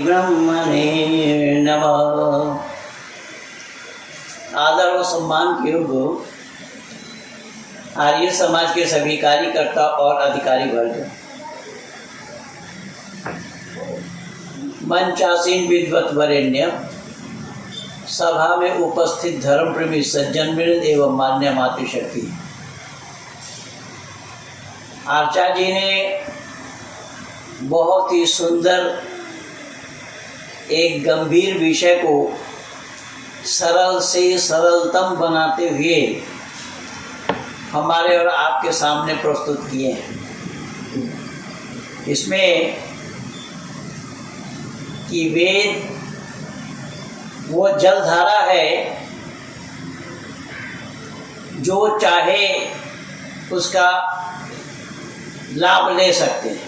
ब्रह्मणे नमः। आदर व सम्मान के योग्य आर्य समाज के सभी कार्यकर्ता और अधिकारी वर्ग, मंचासीन विद्वत वरेण्य, सभा में उपस्थित धर्म प्रेमी सज्जन वृंद एवं मान्य मातृशक्ति, आचार्य जी ने बहुत ही सुंदर एक गंभीर विषय को सरल से सरलतम बनाते हुए हमारे और आपके सामने प्रस्तुत किए हैं। इसमें कि वेद वो जलधारा है जो चाहे उसका लाभ ले सकते हैं।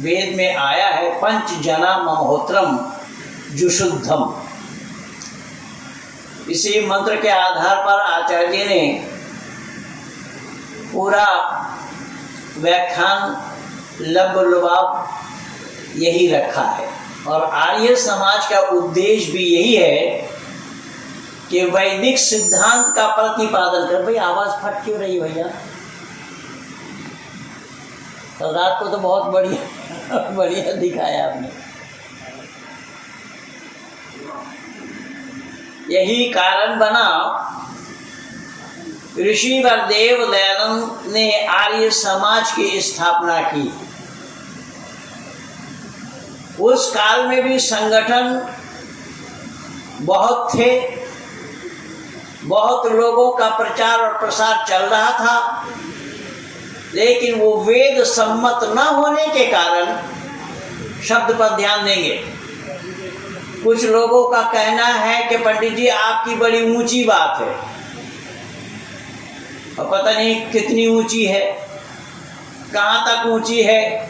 वेद में आया है पंच जना महोत्रम जुषुद्धम। इसी मंत्र के आधार पर आचार्य जी ने पूरा व्याख्यान लुभाव यही रखा है। और आर्य समाज का उद्देश्य भी यही है कि वैदिक सिद्धांत का प्रतिपादन कर। भाई आवाज फट क्यों रही भैया? तो रात को तो बहुत बढ़िया दिखाया आपने। यही कारण बना ऋषि वरदेव दयानंद ने आर्य समाज की स्थापना की। उस काल में भी संगठन बहुत थे, बहुत लोगों का प्रचार और प्रसार चल रहा था, लेकिन वो वेद सम्मत न होने के कारण शब्द पर ध्यान देंगे। कुछ लोगों का कहना है कि पंडित जी आपकी बड़ी ऊंची बात है, और पता नहीं कितनी ऊंची है, कहाँ तक ऊंची है।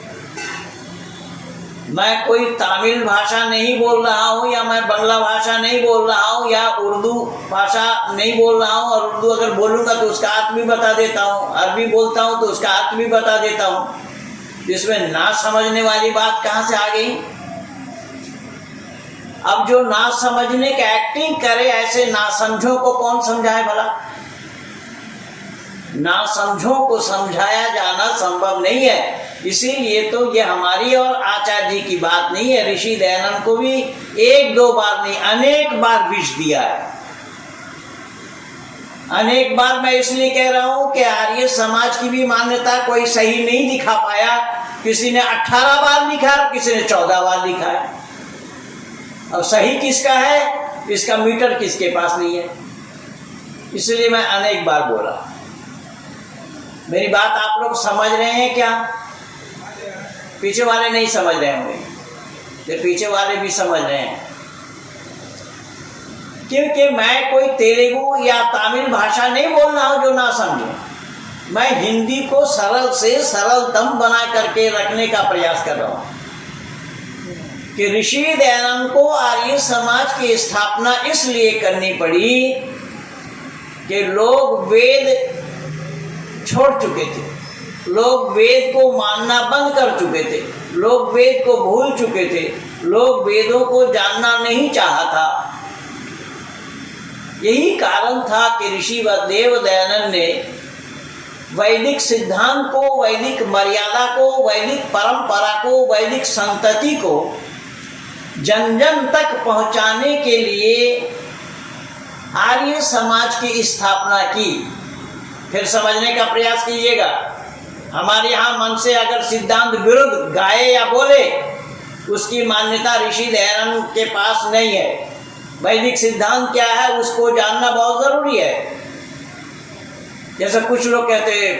मैं कोई तमिल भाषा नहीं बोल रहा हूँ, या मैं बांग्ला भाषा नहीं बोल रहा हूँ, या उर्दू भाषा नहीं बोल रहा हूँ। और उर्दू अगर बोलूँगा तो उसका अर्थ भी बता देता हूँ, अरबी बोलता हूँ तो उसका अर्थ भी बता देता हूँ। इसमें ना समझने वाली बात कहाँ से आ गई? अब जो ना समझने का एक्टिंग करे, ऐसे ना समझो को कौन समझाए भला? ना समझो को समझाया जाना संभव नहीं है। इसीलिए तो ये हमारी और आचार्य जी की बात नहीं है। ऋषि दयानंद को भी एक दो बार नहीं, अनेक बार विष दिया है। अनेक बार मैं इसलिए कह रहा हूं कि आर्य समाज की भी मान्यता कोई सही नहीं दिखा पाया। किसी ने 18 बार लिखा, किसी ने 14 बार लिखा है। अब सही किसका है, इसका मीटर किसके पास नहीं है। इसलिए मैं अनेक बार बोला। मेरी बात आप लोग समझ रहे हैं क्या? पीछे वाले नहीं समझ रहे होंगे, ये पीछे वाले भी समझ रहे हैं। क्योंकि मैं कोई तेलुगु या तमिल भाषा नहीं बोल रहा हूँ जो ना समझे। मैं हिंदी को सरल से सरलतम बना करके रखने का प्रयास कर रहा हूँ कि ऋषि दयानंद को आर्य समाज की स्थापना इसलिए करनी पड़ी कि लोग वेद छोड़ चुके थे, लोग वेद को मानना बंद कर चुके थे, लोग वेद को भूल चुके थे, लोग वेदों को जानना नहीं चाहा था। यही कारण था कि ऋषि वरदेव दयानंद ने वैदिक सिद्धांत को, वैदिक मर्यादा को, वैदिक परंपरा को, वैदिक संतति को जन जन तक पहुंचाने के लिए आर्य समाज की स्थापना की। फिर समझने का प्रयास कीजिएगा। हमारे यहाँ मन से अगर सिद्धांत विरुद्ध गाए या बोले, उसकी मान्यता ऋषि दयानंद के पास नहीं है। वैदिक सिद्धांत क्या है उसको जानना बहुत जरूरी है। जैसे कुछ लोग कहते हैं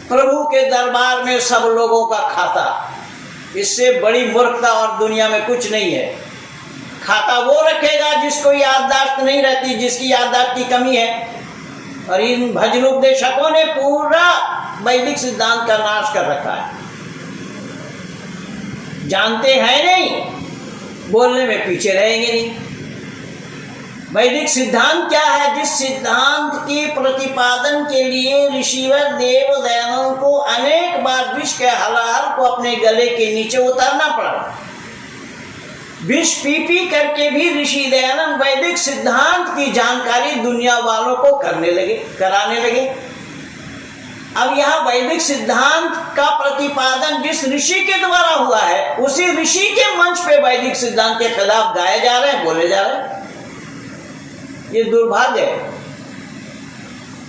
प्रभु के दरबार में सब लोगों का खाता। इससे बड़ी मूर्खता और दुनिया में कुछ नहीं है। खाता वो रखेगा जिसको याददाश्त नहीं रहती, जिसकी याददाश्त की कमी है। और इन भजनोपदेशकों ने पूरा वैदिक सिद्धांत का नाश कर रखा है। जानते हैं नहीं, बोलने में पीछे रहेंगे नहीं। वैदिक सिद्धांत क्या है? जिस सिद्धांत के प्रतिपादन के लिए ऋषिवर देव दयानंद को अनेक बार विष के हलाहल को अपने गले के नीचे उतारना पड़ा। विष पी करके भी ऋषि दयानंद वैदिक सिद्धांत की जानकारी दुनिया वालों को कराने लगे। अब यहाँ वैदिक सिद्धांत का प्रतिपादन जिस ऋषि के द्वारा हुआ है, उसी ऋषि के मंच पे वैदिक सिद्धांत के खिलाफ गाए जा रहे हैं, बोले जा रहे हैं। ये दुर्भाग्य है।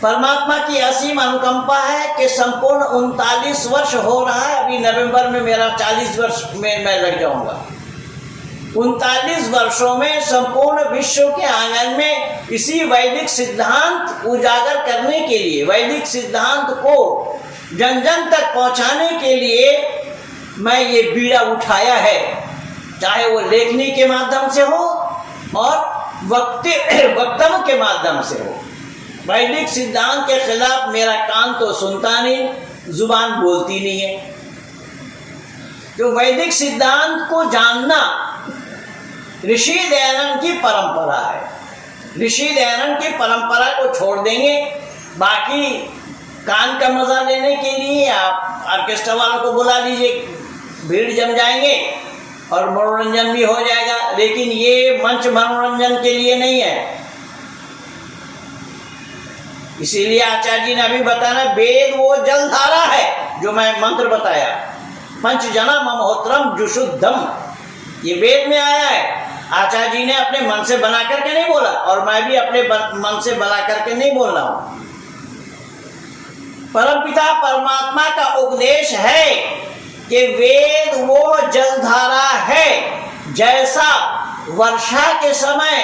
परमात्मा की असीम अनुकंपा है कि संपूर्ण 39 वर्ष हो रहा है, अभी नवंबर में मेरा 40 वर्ष में मैं लग जाऊंगा। 39 वर्षों में संपूर्ण विश्व के आंगन में इसी वैदिक सिद्धांत उजागर करने के लिए, वैदिक सिद्धांत को जन जन तक पहुंचाने के लिए मैं ये बीड़ा उठाया है, चाहे वो लेखनी के माध्यम से हो और वक्तव्य के माध्यम से हो। वैदिक सिद्धांत के खिलाफ मेरा कान तो सुनता नहीं, जुबान बोलती नहीं है। तो वैदिक सिद्धांत को जानना ऋषि दयानंद की परंपरा है। ऋषि दयानंद की परंपरा को छोड़ देंगे, बाकी कान का मजा लेने के लिए आप ऑर्केस्ट्रा वालों को बुला लीजिए, भीड़ जम जाएंगे और मनोरंजन भी हो जाएगा। लेकिन ये मंच मनोरंजन के लिए नहीं है। इसीलिए आचार्य जी ने अभी बताया, वेद वो जलधारा है जो मैं मंत्र बताया, पंचजना ममहोत्रम जुषुद्धम, ये वेद में आया है। आचार्य जी ने अपने मन से बना करके नहीं बोला, और मैं भी अपने मन से बना करके नहीं बोल रहा हूं। परमपिता परमात्मा का उपदेश है कि वेद वो जलधारा है। जैसा वर्षा के समय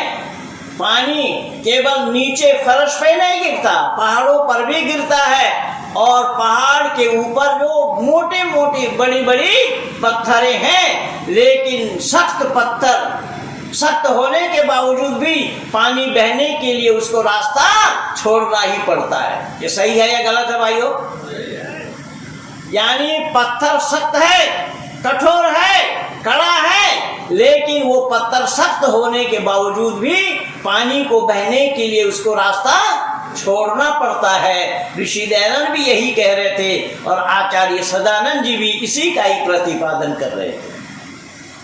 पानी केवल नीचे फर्श पे नहीं गिरता, पहाड़ों पर भी गिरता है, और पहाड़ के ऊपर जो मोटे मोटे बड़ी बड़ी पत्थरें हैं, लेकिन सख्त पत्थर, सख्त होने के बावजूद भी पानी बहने के लिए उसको रास्ता छोड़ना ही पड़ता है। ये सही है या गलत है भाइयों? यानी पत्थर सख्त है, कठोर है, कड़ा है, लेकिन वो पत्थर सख्त होने के बावजूद भी पानी को बहने के लिए उसको रास्ता छोड़ना पड़ता है। ऋषि दयानंद भी यही कह रहे थे, और आचार्य सदानंद जी भी इसी का ही प्रतिपादन कर रहे थे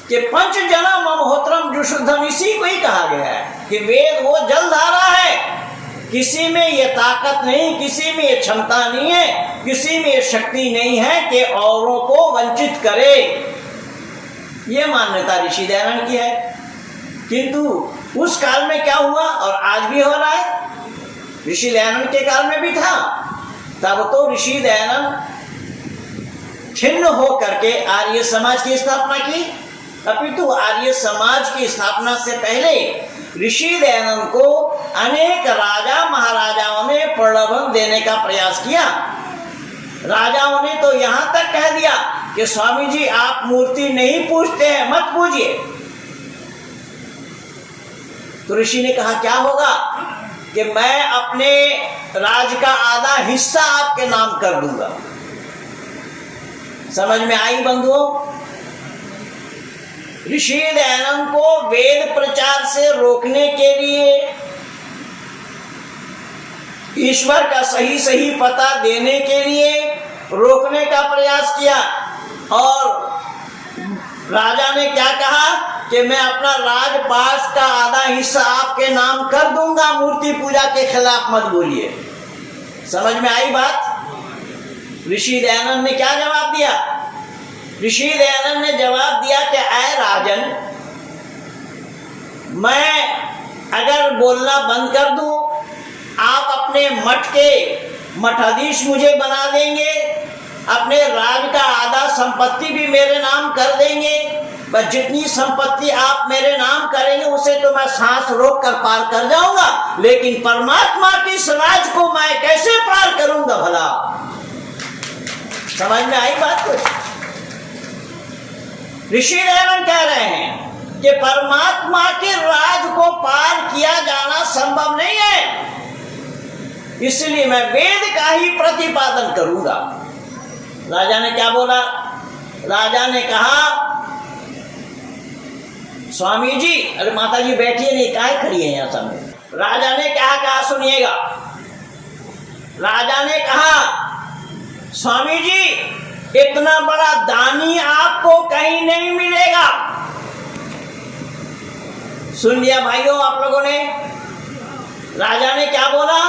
कि पंचजना ममहोत्रम जुषुद्धम, इसी को ही कहा गया है कि वेद वो जलधारा है। किसी में ये ताकत नहीं, किसी में ये क्षमता नहीं है, किसी में ये शक्ति नहीं है कि औरों को वंचित करे। ये मान्यता ऋषि दयानंद की है। किंतु उस काल में क्या हुआ, और आज भी हो रहा है, ऋषि दयानंद के काल में भी था। तब तो ऋषि दयानंद छिन्न हो करके आर्य समाज की स्थापना की, अपितु आर्य समाज की स्थापना से पहले ऋषि दयानंद को अनेक राजा महाराजाओं ने प्रलोभन देने का प्रयास किया। राजाओं ने तो यहाँ तक कह दिया कि स्वामी जी आप मूर्ति नहीं पूजते हैं, मत पूजिए। तो ऋषि ने कहा क्या होगा कि मैं अपने राज का आधा हिस्सा आपके नाम कर दूंगा। समझ में आई बंधुओं? ऋषि दयानंद को वेद प्रचार से रोकने के लिए, ईश्वर का सही सही पता देने के लिए रोकने का प्रयास किया, और राजा ने क्या कहा कि मैं अपना राजपाट का आधा हिस्सा आपके नाम कर दूंगा, मूर्ति पूजा के खिलाफ मत बोलिए। समझ में आई बात? ऋषि दयानंद ने क्या जवाब दिया? ऋषि दयानंद ने जवाब दिया कि ऐ राजन, मैं अगर बोलना बंद कर दूं, आप अपने मठ के मठाधीश मुझे बना देंगे, अपने राज का आधा संपत्ति भी मेरे नाम कर देंगे, बस जितनी संपत्ति आप मेरे नाम करेंगे उसे तो मैं सांस रोक कर पार कर जाऊंगा, लेकिन परमात्मा की स्वराज को मैं कैसे पार करूंगा भला? समझ में आई बात कुछ? ऋषि दयानंद कह रहे हैं कि परमात्मा के राज को पार किया जाना संभव नहीं है, इसलिए मैं वेद का ही प्रतिपादन करूंगा। राजा ने क्या बोला? राजा ने कहा स्वामी जी, अरे माता जी बैठिए, नहीं काहे खड़ी है यहाँ सामने। राजा ने क्या कहा सुनिएगा। राजा ने कहा स्वामी जी इतना बड़ा दानी आपको कहीं नहीं मिलेगा। सुन लिया भाइयों आप लोगों ने, राजा ने क्या बोला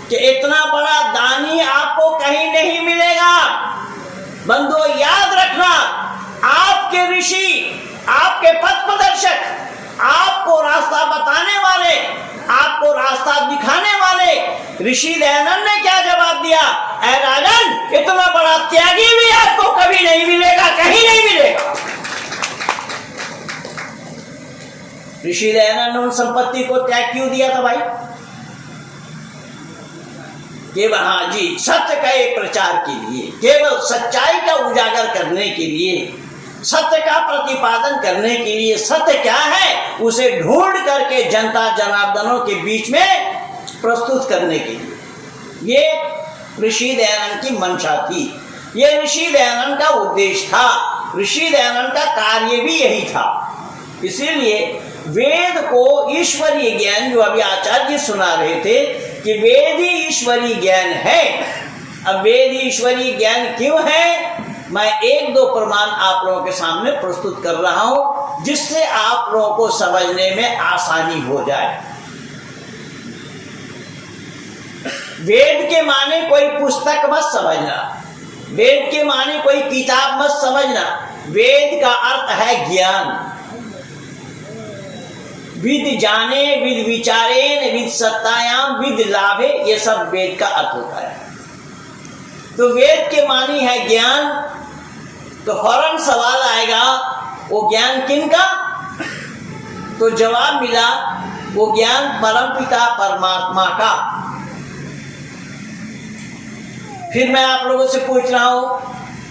कि इतना बड़ा दानी आपको कहीं नहीं मिलेगा। बंधुओं याद रखना, आपके ऋषि, आपके पथ प्रदर्शक, आपको रास्ता बताने वाले, आपको रास्ता दिखाने वाले ऋषि दयानंद ने क्या जवाब दिया? ऐ राजन, इतना बड़ा त्यागी भी आपको कभी नहीं मिलेगा, कहीं नहीं मिलेगा। ऋषि दयानंद ने उन संपत्ति को त्याग क्यों दिया था भाई? केवल हाँ जी, सत्य का एक प्रचार के लिए, केवल सच्चाई का उजागर करने के लिए, सत्य का प्रतिपादन करने के लिए। सत्य क्या है उसे ढूंढ करके जनता जनार्दनों के बीच में प्रस्तुत करने के लिए ये ऋषि दयानंद की मंशा थी, ये ऋषि दयानंद का उद्देश्य था, ऋषि दयानंद का कार्य भी यही था। इसीलिए वेद को ईश्वरीय ज्ञान, जो अभी आचार्य सुना रहे थे कि वेद ही ईश्वरीय ज्ञान है। अब वेद ईश्वरीय ज्ञान क्यों है, मैं एक दो प्रमाण आप लोगों के सामने प्रस्तुत कर रहा हूं, जिससे आप लोगों को समझने में आसानी हो जाए। वेद के माने कोई पुस्तक मत समझना, वेद के माने कोई किताब मत समझना। वेद का अर्थ है ज्ञान। विद जाने, विद विचारेन, विद सत्तायाम, विद लाभे, ये सब वेद का अर्थ होता है। तो वेद के मानी है ज्ञान। तो फौरन सवाल आएगा, वो ज्ञान किनका? तो जवाब मिला, वो ज्ञान परमपिता परमात्मा का। फिर मैं आप लोगों से पूछ रहा हूं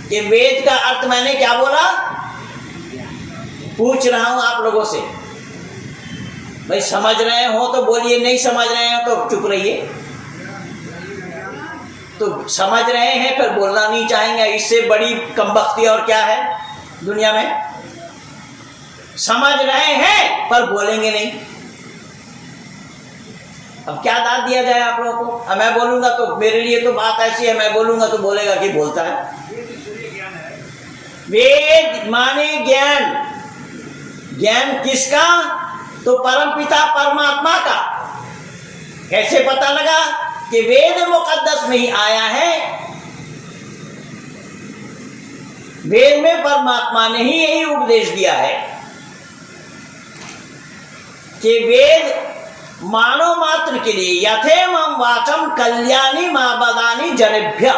कि वेद का अर्थ मैंने क्या बोला? पूछ रहा हूं आप लोगों से, भाई समझ रहे हो तो बोलिए, नहीं समझ रहे हो तो चुप रहिए। तो समझ रहे हैं फिर बोलना नहीं चाहेंगे, इससे बड़ी कमबख्ती और क्या है दुनिया में? समझ रहे हैं पर बोलेंगे नहीं। अब क्या दाद दिया जाए आप लोगों को? अब मैं बोलूंगा तो मेरे लिए तो बात ऐसी है, मैं बोलूंगा तो बोलेगा कि बोलता है। वेद माने ज्ञान। ज्ञान किसका? तो परमपिता परमात्मा का। कैसे पता लगा कि वेद मुकद्दस में ही आया है? वेद में परमात्मा ने ही यही उपदेश दिया है कि वेद मानव मात्र के लिए, यथेमं वाचम कल्याणी माबदानी जनेभ्य,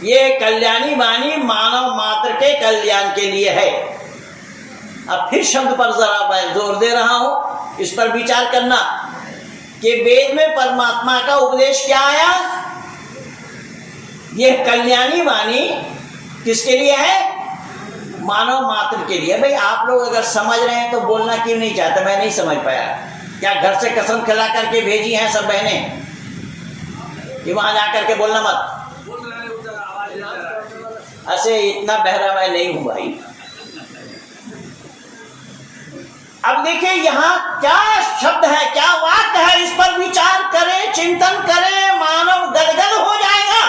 ये कल्याणी वाणी मानव मात्र के कल्याण के लिए है। अब फिर शब्द पर जरा मैं जोर दे रहा हूं, इस पर विचार करना कि वेद में परमात्मा का उपदेश क्या आया? यह कल्याणी वाणी किसके लिए है? मानव मात्र के लिए। भाई आप लोग अगर समझ रहे हैं तो बोलना क्यों नहीं चाहते? मैं नहीं समझ पाया। क्या घर से कसम खिला करके भेजी हैं सब बहनें कि वहां जाकर के बोलना मत? ऐसे इतना बहरा मैं नहीं हूं भाई। अब देखिए यहाँ क्या शब्द है, क्या वाक्य है, इस पर विचार करें, चिंतन करें, मानव गदगद हो जाएगा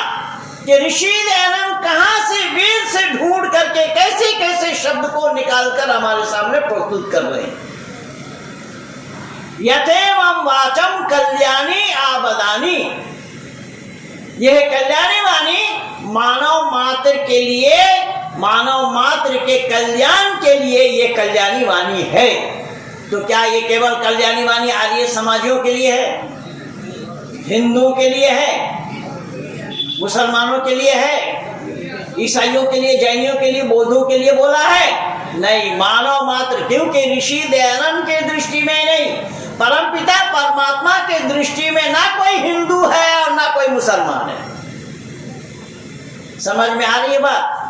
कि ऋषि दयानंद कहां से वेद से ढूंढ करके कैसे कैसे शब्द को निकालकर हमारे सामने प्रस्तुत कर रहे हैं। यथेमं वाचम कल्याणी आबदानी, यह कल्याणी वाणी मानव मात्र के लिए, मानव मात्र के कल्याण के लिए ये कल्याणी वाणी है। तो क्या ये केवल कल्याणी वाणी आर्य समाजियों के लिए है, हिंदुओं के लिए है, मुसलमानों के लिए है, ईसाइयों के लिए, जैनियों के लिए, बौद्धों के लिए बोला है? नहीं, मानव मात्र। क्योंकि ऋषि दयानंद के दृष्टि में नहीं, परमपिता परमात्मा के दृष्टि में ना कोई हिंदू है और ना कोई मुसलमान है। समझ में आ रही है बात?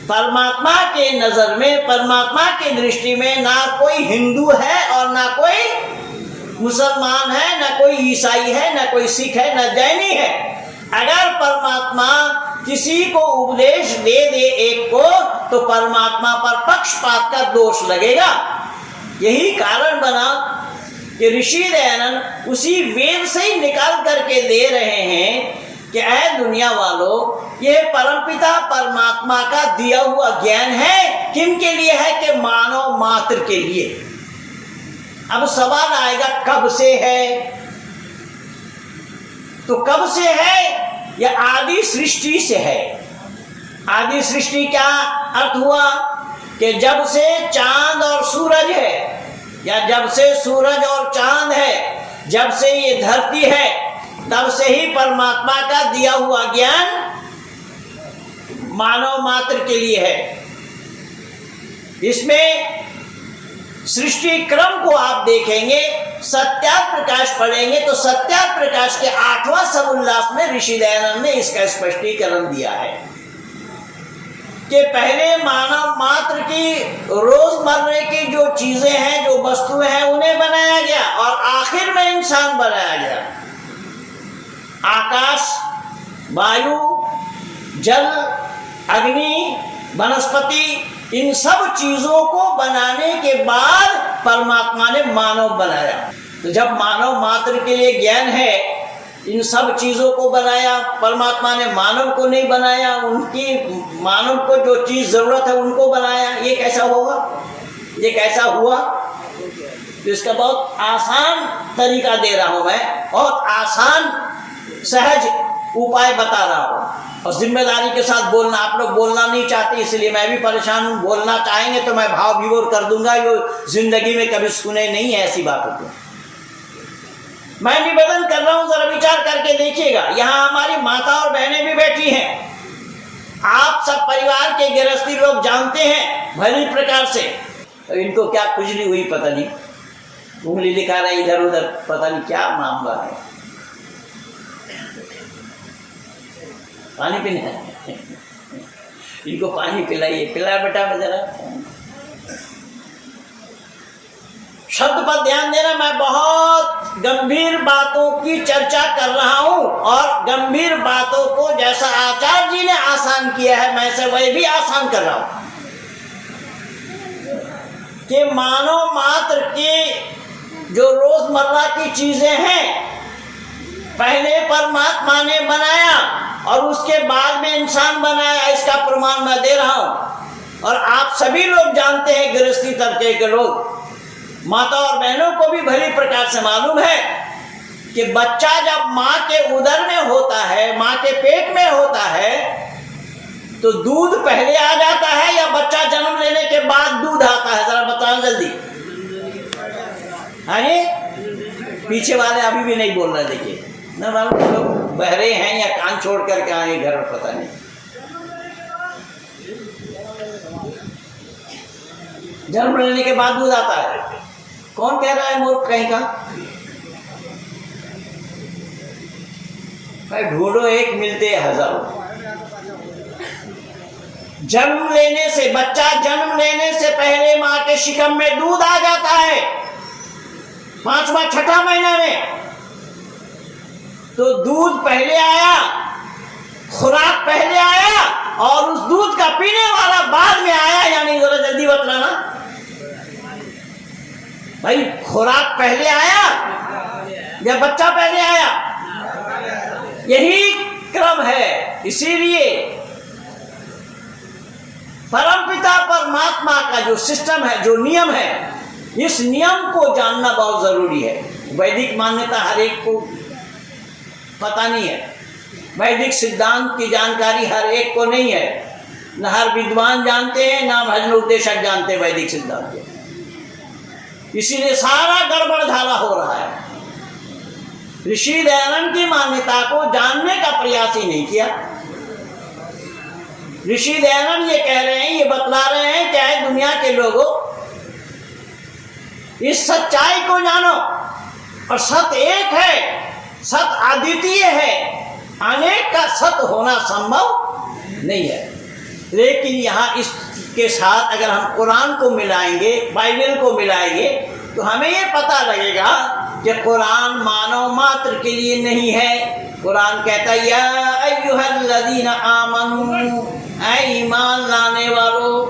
परमात्मा के नजर में, परमात्मा के दृष्टि में ना कोई हिंदू है और ना कोई मुसलमान है, ना कोई ईसाई है, ना कोई सिख है, ना जैनी है। अगर परमात्मा किसी को उपदेश दे दे एक को, तो परमात्मा पर पक्षपात का दोष लगेगा। यही कारण बना कि ऋषि दयानंद उसी वेद से ही निकाल करके दे रहे हैं कि ऐ दुनिया वालों, यह परमपिता परमात्मा का दिया हुआ ज्ञान है। किन के लिए है? कि मानव मात्र के लिए। अब सवाल आएगा कब से है, तो कब से है? यह आदि सृष्टि से है। आदि सृष्टि क्या अर्थ हुआ कि जब से चांद और सूरज है, या जब से सूरज और चांद है, जब से ये धरती है, तब से ही परमात्मा का दिया हुआ ज्ञान मानव मात्र के लिए है। इसमें सृष्टि क्रम को आप देखेंगे, सत्यार्थ प्रकाश पढ़ेंगे तो सत्यार्थ प्रकाश के 8वां समुल्लास में ऋषि दयानंद ने इसका स्पष्टीकरण दिया है कि पहले मानव मात्र की रोजमर्रे की जो चीजें हैं, जो वस्तुएं हैं, उन्हें बनाया गया और आखिर में इंसान बनाया गया। आकाश, वायु, जल, अग्नि, वनस्पति, इन सब चीजों को बनाने के बाद परमात्मा ने मानव बनाया। तो जब मानव मात्र के लिए ज्ञान है, इन सब चीजों को बनाया, परमात्मा ने मानव को नहीं बनाया, उनकी मानव को जो चीज जरूरत है उनको बनाया। ये कैसा होगा? ये कैसा हुआ? तो इसका बहुत आसान तरीका दे रहा हूं मैं, बहुत आसान सहज उपाय बता रहा हूं और जिम्मेदारी के साथ बोलना। आप लोग बोलना नहीं चाहते, इसलिए मैं भी परेशान हूं। बोलना चाहेंगे तो मैं भाव विभोर कर दूंगा, जो जिंदगी में कभी सुने नहीं है ऐसी बातों को। मैं निवेदन कर रहा हूं, जरा विचार करके देखिएगा। यहाँ हमारी माता और बहनें भी बैठी हैं, आप सब परिवार के गृहस्थी लोग जानते हैं भली प्रकार से। तो इनको क्या खुजली हुई पता नहीं, उंगली दिखा रहे इधर उधर, पता नहीं क्या मामला है। पानी पीना है, इनको पानी पिलाइए। पिला बेटा मैं जरा। शब्द पर ध्यान देना, मैं बहुत गंभीर बातों की चर्चा कर रहा हूं और गंभीर बातों को जैसा आचार्य जी ने आसान किया है, मैं से वही भी आसान कर रहा हूं कि मानव मात्र के जो रोजमर्रा की चीजें हैं, पहले परमात्मा ने बनाया और उसके बाद में इंसान बनाया। इसका प्रमाण मैं दे रहा हूं और आप सभी लोग जानते हैं, गृहस्थी तबके के लोग, माता और बहनों को भी भली प्रकार से मालूम है कि बच्चा जब माँ के उदर में होता है, माँ के पेट में होता है, तो दूध पहले आ जाता है या बच्चा जन्म लेने के बाद दूध आता है? जरा बताओ जल्दी। हाँ, पीछे वाले अभी भी नहीं बोल रहे। देखिए ना, मालूम लोग बहरे हैं या कान छोड़ करके आए घर में, पता नहीं। जन्म लेने के बाद दूध आता है। कौन कह रहा है मूर्ख कहीं का? भाई ढूंढो, एक मिलते हजारों। जन्म लेने से, बच्चा जन्म लेने से पहले मां के शिकम में दूध आ जाता है, 5वां 6ठा महीना में। तो दूध पहले आया, खुराक पहले आया और उस दूध का पीने वाला बाद में आया, यानी जरा जल्दी बतलाना भाई। खुराक पहले आया या बच्चा पहले आया? यही क्रम है। इसीलिए परमपिता परमात्मा का जो सिस्टम है, जो नियम है, इस नियम को जानना बहुत जरूरी है। वैदिक मान्यता हर एक को पता नहीं है, वैदिक सिद्धांत की जानकारी हर एक को नहीं है। न हर विद्वान जानते हैं, न भजन उपदेशक जानते वैदिक सिद्धांत। इसीलिए सारा गड़बड़ झाला हो रहा है। ऋषि दयानंद की मान्यता को जानने का प्रयास ही नहीं किया। ऋषि दयानंद ये कह रहे हैं, ये बतला रहे हैं, चाहे दुनिया के लोगों, इस सच्चाई को जानो और सत्य एक है, सत्य अद्वितीय है, अनेक का सत्य होना संभव नहीं है। लेकिन यहाँ इसके साथ अगर हम कुरान को मिलाएंगे, बाइबल को मिलाएंगे, तो हमें ये पता लगेगा कि कुरान मानव मात्र के लिए नहीं है। कुरान कहता है, या अय्युहल्लज़ीना आमनू, ऐ ईमान लाने वालों।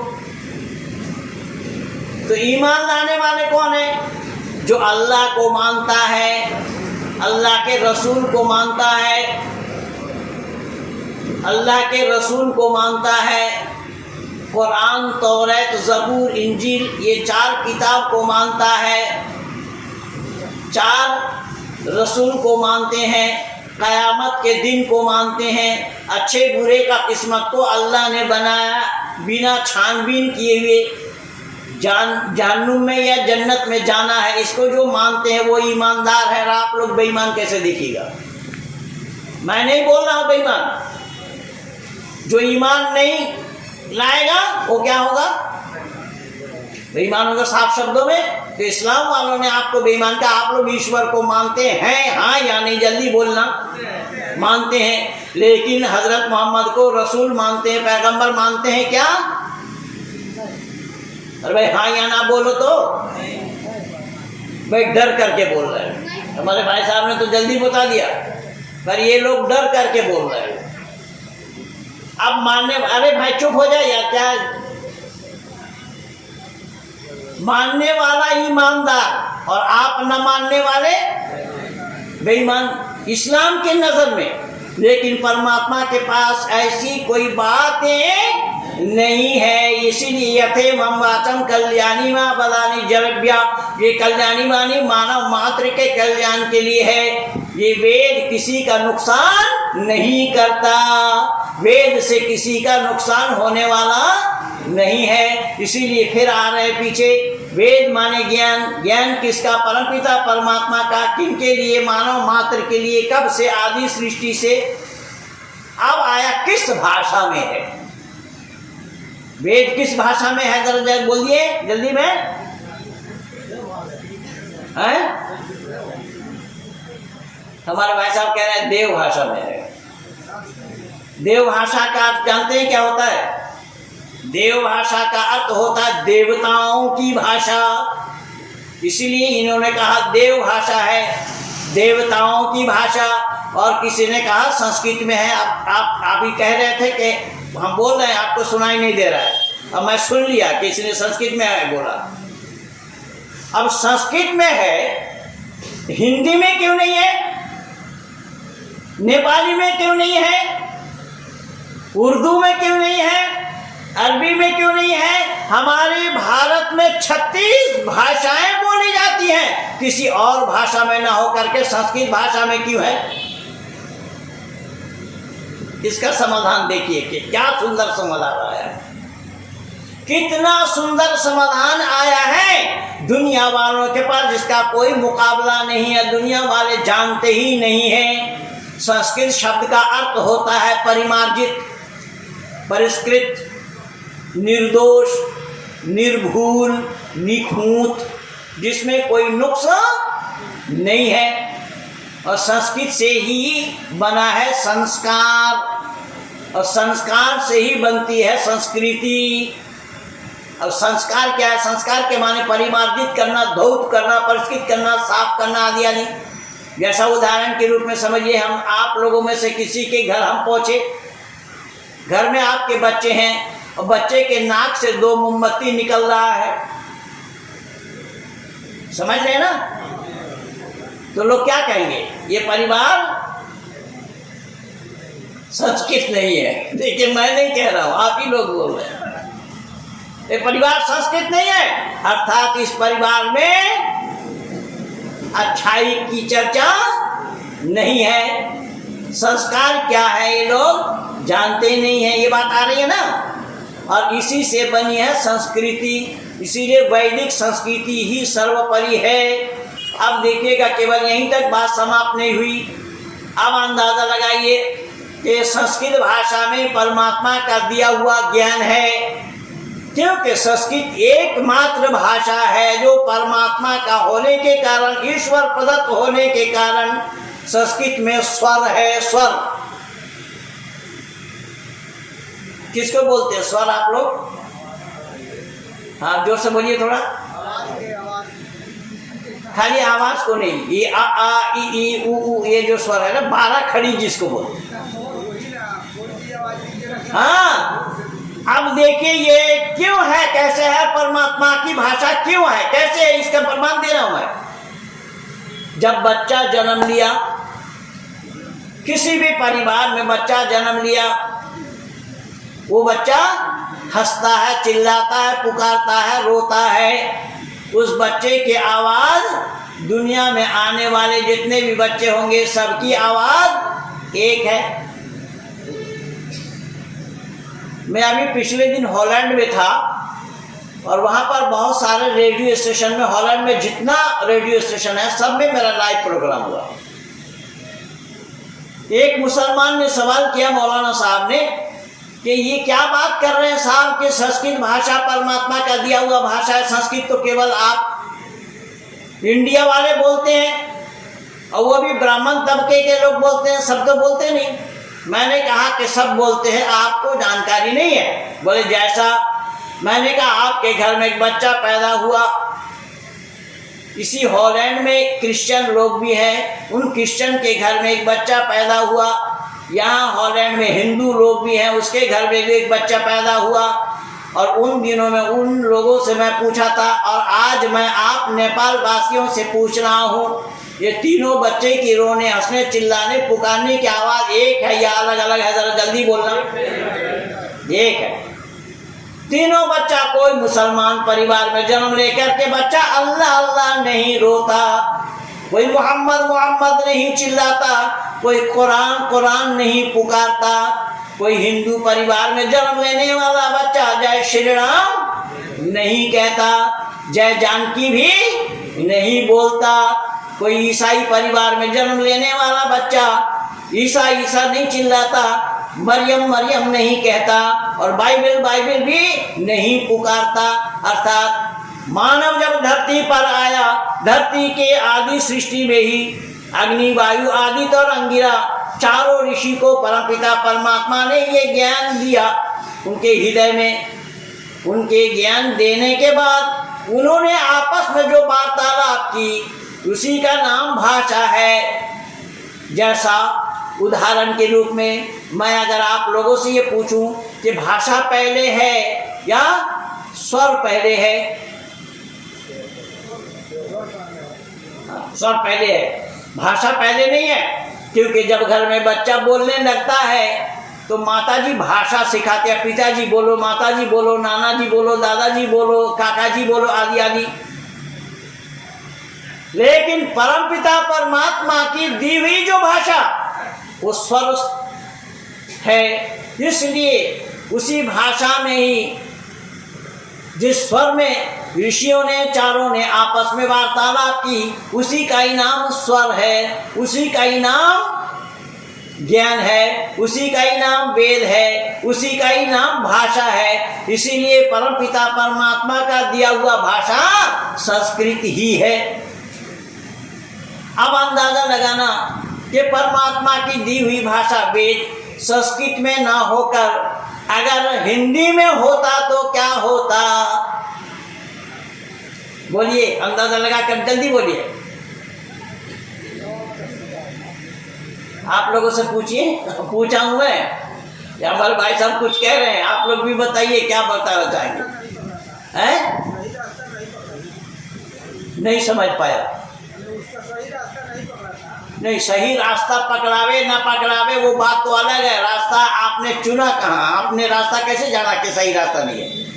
तो ईमान लाने वाले कौन है? जो अल्लाह को मानता है, अल्लाह के रसूल को मानता है, अल्लाह के रसूल को मानता है, कुरान, तौरात, ज़बूर, इंजील, ये 4 किताब को मानता है, 4 रसूल को मानते हैं, क़यामत के दिन को मानते हैं, अच्छे बुरे का किस्मत को अल्लाह ने बनाया बिना छानबीन किए हुए, जहन्नुम में या जन्नत में जाना है, इसको जो मानते हैं वो ईमानदार है। और आप लोग बेईमान कैसे दिखेगा? मैं नहीं बोल रहा हूँ बेईमान, जो ईमान नहीं लाएगा वो क्या होगा? बेईमान होगा साफ शब्दों में। तो इस्लाम वालों ने आपको बेईमान कहा। आप लोग ईश्वर को मानते हैं, हाँ या नहीं, जल्दी बोलना। मानते हैं, लेकिन हजरत मोहम्मद को रसूल मानते हैं, पैगंबर मानते हैं क्या? अरे भाई हाँ या ना बोलो तो भाई डर करके बोल रहे हैं। हमारे भाई साहब ने तो जल्दी बता दिया, पर ये लोग डर करके बोल रहे हैं। अब मानने, अरे भाई चुप हो जाए यार, क्या मानने वाला ईमानदार और आप न मानने वाले बेईमान इस्लाम के नजर में। लेकिन परमात्मा के पास ऐसी कोई बातें नहीं है। इसीलिए यथे मम वाचम कल्याणी माँ बलानी जरभ्या, ये कल्याणी मानी मानव मात्र के कल्याण के लिए है। ये वेद किसी का नुकसान नहीं करता, वेद से किसी का नुकसान होने वाला नहीं है। इसीलिए फिर आ रहे पीछे, वेद माने ज्ञान, ज्ञान किसका? परमपिता परमात्मा का। किनके लिए? मानव मात्र के लिए। कब से? आदि सृष्टि से। अब आया किस भाषा में है वेद? किस भाषा में है? जरा बोलिए जल्दी में है। हमारे भाई साहब कह रहे हैं देव भाषा में है। देव भाषा का अर्थ जानते हैं क्या होता है? देव भाषा का अर्थ होता है देवताओं की भाषा। इसलिए इन्होंने कहा देव भाषा है, देवताओं की भाषा। और किसी ने कहा संस्कृत में है। आप ही कह रहे थे कि हम बोल रहे हैं, आपको सुनाई नहीं दे रहा है। अब मैं सुन लिया किसी ने संस्कृत में है बोला। अब संस्कृत में है, हिंदी में क्यों नहीं है? नेपाली में क्यों नहीं है? उर्दू में क्यों नहीं है? अरबी में क्यों नहीं है? हमारे भारत में 36 भाषाएं बोली जाती हैं, किसी और भाषा में ना हो करके संस्कृत भाषा में क्यों है? इसका समाधान देखिए कि क्या सुंदर समाधान आया है। कितना सुंदर समाधान आया है दुनिया वालों के पास, जिसका कोई मुकाबला नहीं है। दुनिया वाले जानते ही नहीं है। संस्कृत शब्द का अर्थ होता है परिमार्जित, परिष्कृत, निर्दोष, निर्भूल, निखूत, जिसमें कोई नुक्स नहीं है। और संस्कृत से ही बना है संस्कार, और संस्कार से ही बनती है संस्कृति। अब संस्कार क्या है? संस्कार के माने परिमार्जित करना, धौत करना, परिष्कृत करना, साफ करना आदि आदि। जैसा उदाहरण के रूप में समझिए, हम आप लोगों में से किसी के घर हम पहुंचे, घर में आपके बच्चे हैं और बच्चे के नाक से 2 मोमबत्ती निकल रहा है, समझ रहे ना? तो लोग क्या कहेंगे? ये परिवार संस्कृत नहीं है। देखिए मैं नहीं कह रहा हूं, आप ही लोग बोल रहे हैं। ये परिवार संस्कृत नहीं है, अर्थात इस परिवार में अच्छाई की चर्चा नहीं है। संस्कार क्या है ये लोग जानते नहीं है। ये बात आ रही है ना? और इसी से बनी है संस्कृति। इसीलिए वैदिक संस्कृति ही सर्वोपरि है। अब देखिएगा, केवल यहीं तक बात समाप्त नहीं हुई। अब अंदाजा लगाइए कि संस्कृत भाषा में परमात्मा का दिया हुआ ज्ञान है, क्योंकि संस्कृत एकमात्र भाषा है जो परमात्मा का होने के कारण, ईश्वर प्रदत्त होने के कारण संस्कृत में स्वर है। स्वर किसको बोलते हैं? स्वर आप लोग? हाँ जोर से बोलिए थोड़ा। खाली आवाज को नहीं, ये आ आ ई ई उ उ, ये जो स्वर है ना, 12 खड़ी जिसको बोलते हैं। हाँ, अब देखिए ये क्यों है, कैसे है? परमात्मा की भाषा क्यों है, कैसे है? इसका प्रमाण दे रहा हूं मैं। जब बच्चा जन्म लिया, किसी भी परिवार में बच्चा जन्म लिया, वो बच्चा हंसता है, चिल्लाता है, पुकारता है, रोता है। उस बच्चे की आवाज दुनिया में आने वाले जितने भी बच्चे होंगे सबकी आवाज एक है। मैं अभी पिछले दिन हॉलैंड में था और वहां पर बहुत सारे रेडियो स्टेशन में, हॉलैंड में जितना रेडियो स्टेशन है सब में मेरा लाइव प्रोग्राम हुआ। एक मुसलमान ने सवाल किया मौलाना साहब ने कि ये क्या बात कर रहे हैं साहब कि संस्कृत भाषा परमात्मा का दिया हुआ भाषा है, संस्कृत तो केवल आप इंडिया वाले बोलते हैं और वो भी ब्राह्मण तबके के लोग बोलते हैं, सब तो बोलते नहीं। मैंने कहा कि सब बोलते हैं, आपको जानकारी नहीं है। बोले जैसा? मैंने कहा आपके घर में एक बच्चा पैदा हुआ, इसी हॉलैंड में क्रिश्चियन लोग भी हैं, उन क्रिश्चियन के घर में एक बच्चा पैदा हुआ, यहाँ हॉलैंड में हिंदू लोग भी हैं, उसके घर में भी एक बच्चा पैदा हुआ। और उन दिनों में उन लोगों से मैं पूछा था और आज मैं आप नेपाल वासियों से पूछ रहा हूँ, ये तीनों बच्चे की रोने, हंसने, चिल्लाने, पुकारने की आवाज़ एक है या अलग अलग है? ज़रा जल्दी बोलना। एक है। तीनों बच्चा कोई मुसलमान परिवार में जन्म लेकर के बच्चा अल्लाह अल्लाह नहीं रोता, कोई मोहम्मद मोहम्मद नहीं चिल्लाता, कोई कुरान कुरान नहीं पुकारता, कोई हिंदू परिवार में जन्म लेने वाला बच्चा जय श्री राम नहीं कहता, जय जानकी भी नहीं बोलता, कोई ईसाई परिवार में जन्म लेने वाला बच्चा ईसा ईसा नहीं चिल्लाता, मरियम मरियम नहीं कहता और बाइबल बाइबल भी नहीं पुकारता। अर्थात मानव जब धरती पर आया, धरती के आदि सृष्टि में ही अग्नि वायु आदित्य और अंगिरा चारों ऋषि को परमपिता परमात्मा ने ये ज्ञान दिया उनके हृदय में। उनके ज्ञान देने के बाद उन्होंने आपस में जो वार्तालाप की उसी का नाम भाषा है। जैसा उदाहरण के रूप में मैं अगर आप लोगों से ये पूछूं कि भाषा पहले है या स्वर पहले है? स्वर पहले है, भाषा पहले नहीं है। क्योंकि जब घर में बच्चा बोलने लगता है तो माताजी भाषा सिखाते हैं, पिताजी बोलो, माताजी बोलो, नाना जी बोलो, दादाजी बोलो, काका जी बोलो, आदि आदि। लेकिन परमपिता परमात्मा की दी हुई जो भाषा वो स्वर है, इसलिए उसी भाषा में ही जिस स्वर में ऋषियों ने चारों ने आपस में वार्तालाप की उसी का ही नाम स्वर है, उसी का ही नाम ज्ञान है, उसी का ही नाम वेद है, उसी का ही नाम भाषा है। इसीलिए परमपिता परमात्मा का दिया हुआ भाषा संस्कृत ही है। अब अंदाजा लगाना कि परमात्मा की दी हुई भाषा वेद संस्कृत में ना होकर अगर हिंदी में होता तो क्या होता? बोलिए, अंदाजा लगा कर जल्दी बोलिए। आप लोगों से पूछिए, पूछा हूं मैं या हमारे भाई साहब कुछ कह रहे हैं, आप लोग भी बताइए क्या बताना चाहेंगे। हैं? नहीं समझ पाया। नहीं, सही रास्ता पकड़ावे ना पकड़ावे वो बात तो अलग है। रास्ता आपने चुना कहाँ? आपने रास्ता कैसे जाना कि सही रास्ता नहीं है?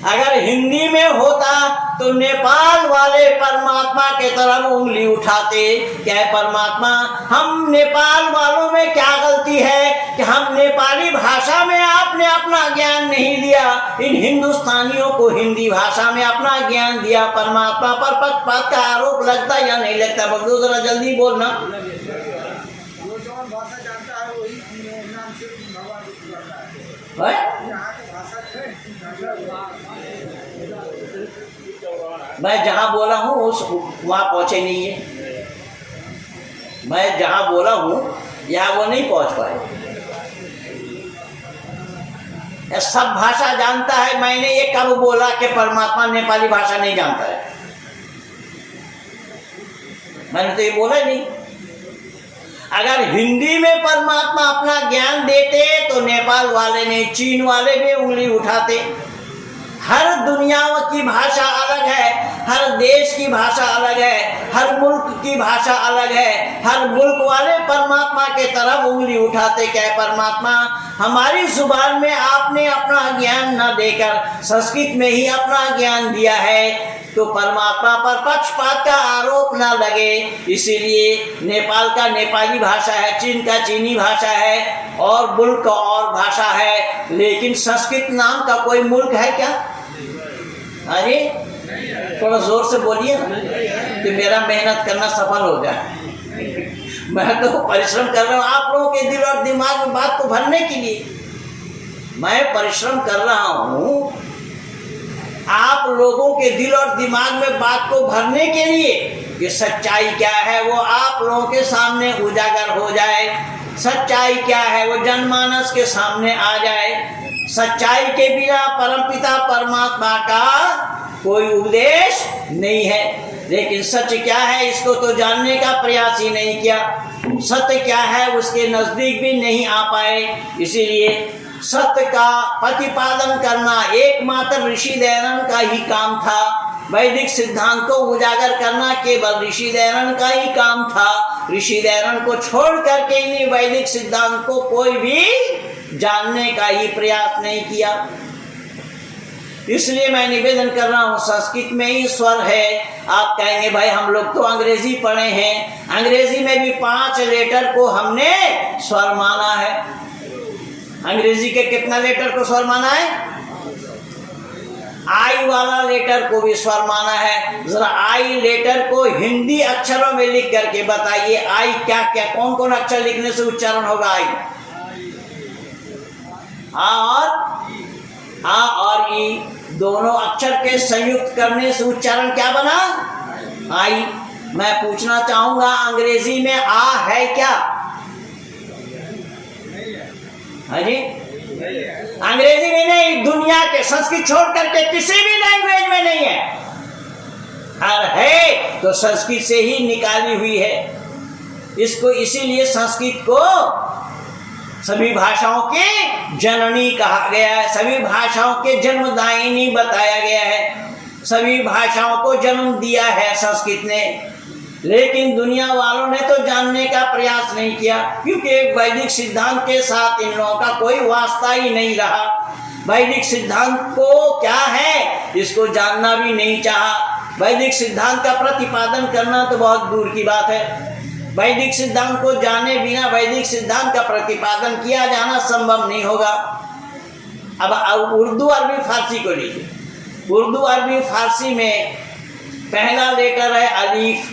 अगर हिंदी में होता तो नेपाल वाले परमात्मा के तरफ उंगली उठाते। क्या है परमात्मा, हम नेपाल वालों में क्या गलती है कि हम नेपाली भाषा में आपने अपना ज्ञान नहीं दिया, इन हिंदुस्तानियों को हिंदी भाषा में अपना ज्ञान दिया। परमात्मा पर पक्षपात का आरोप लगता या नहीं लगता? बंधु जरा जल्दी बोलना। मैं जहाँ बोला हूँ उस वहाँ पहुँचे नहीं है। मैं जहाँ बोला हूँ यहाँ वो नहीं पहुँच पाए। सब भाषा जानता है। मैंने ये कब बोला कि परमात्मा नेपाली भाषा नहीं जानता है? मैंने तो ये बोला नहीं। अगर हिंदी में परमात्मा अपना ज्ञान देते तो नेपाल वाले नहीं, चीन वाले भी उंगली उठाते। हर दुनिया की भाषा अलग है, हर देश की भाषा अलग है, हर मुल्क की भाषा अलग है। हर मुल्क वाले परमात्मा के तरफ उंगली उठाते क्या परमात्मा हमारी जुबान में आपने अपना ज्ञान न देकर संस्कृत में ही अपना ज्ञान दिया है, तो परमात्मा पर पक्षपात का आरोप न लगे। इसीलिए नेपाल का नेपाली भाषा है, चीन का चीनी भाषा है, और मुल्क का और भाषा है, लेकिन संस्कृत नाम का कोई मुल्क है क्या? अरे थोड़ा जोर से बोलिए ना कि मेरा मेहनत करना सफल हो जाए। मैं तो परिश्रम कर रहा हूँ आप लोगों के दिल और दिमाग में बात को भरने के लिए। मैं परिश्रम कर रहा हूँ आप लोगों के दिल और दिमाग में बात को भरने के लिए कि सच्चाई क्या है वो आप लोगों के सामने उजागर हो जाए। सच्चाई क्या है वो जनमानस के सामने आ जाए। सच्चाई के बिना परमपिता परमात्मा का कोई उपदेश नहीं है। लेकिन सच क्या है इसको तो जानने का प्रयास ही नहीं किया। सत्य क्या है उसके नजदीक भी नहीं आ पाए। इसीलिए सत्य का प्रतिपादन करना एकमात्र ऋषि दयानंद का ही काम था। वैदिक सिद्धांत को उजागर करना केवल ऋषि दयानंद का ही काम था। ऋषि दयानंद को छोड़ करके इन्हीं वैदिक सिद्धांत को कोई भी जानने का ही प्रयास नहीं किया। इसलिए मैं निवेदन कर रहा हूँ संस्कृत में ही स्वर है। आप कहेंगे भाई हम लोग तो अंग्रेजी पढ़े हैं, अंग्रेजी में भी 5 लेटर को हमने स्वर माना है। अंग्रेजी के कितना लेटर को स्वर माना है? आई वाला लेटर को भी स्वर माना है। जरा आई लेटर को हिंदी अक्षरों में लिख करके बताइए आई क्या क्या कौन कौन अक्षर लिखने से उच्चारण होगा आई? आ और ई दोनों अक्षर के संयुक्त करने से उच्चारण क्या बना? आई। मैं पूछना चाहूंगा अंग्रेजी में आ है क्या? हाँ जी, अंग्रेजी में नहीं, दुनिया के संस्कृत छोड़ करके किसी भी लैंग्वेज में नहीं है। और है तो संस्कृत से ही निकाली हुई है। इसको इसीलिए संस्कृत को सभी भाषाओं के जननी कहा गया है, सभी भाषाओं के जन्मदायिनी बताया गया है। सभी भाषाओं को जन्म दिया है संस्कृत ने, लेकिन दुनिया वालों ने तो जानने का प्रयास नहीं किया, क्योंकि एक वैदिक सिद्धांत के साथ इन लोगों का कोई वास्ता ही नहीं रहा। वैदिक सिद्धांत को क्या है इसको जानना भी नहीं चाहा। वैदिक सिद्धांत का प्रतिपादन करना तो बहुत दूर की बात है। वैदिक सिद्धांत को जाने बिना वैदिक सिद्धांत का प्रतिपादन किया जाना संभव नहीं होगा। अब उर्दू अरबी फारसी को लीजिए। उर्दू अरबी फारसी में पहला लेटर है अलीफ।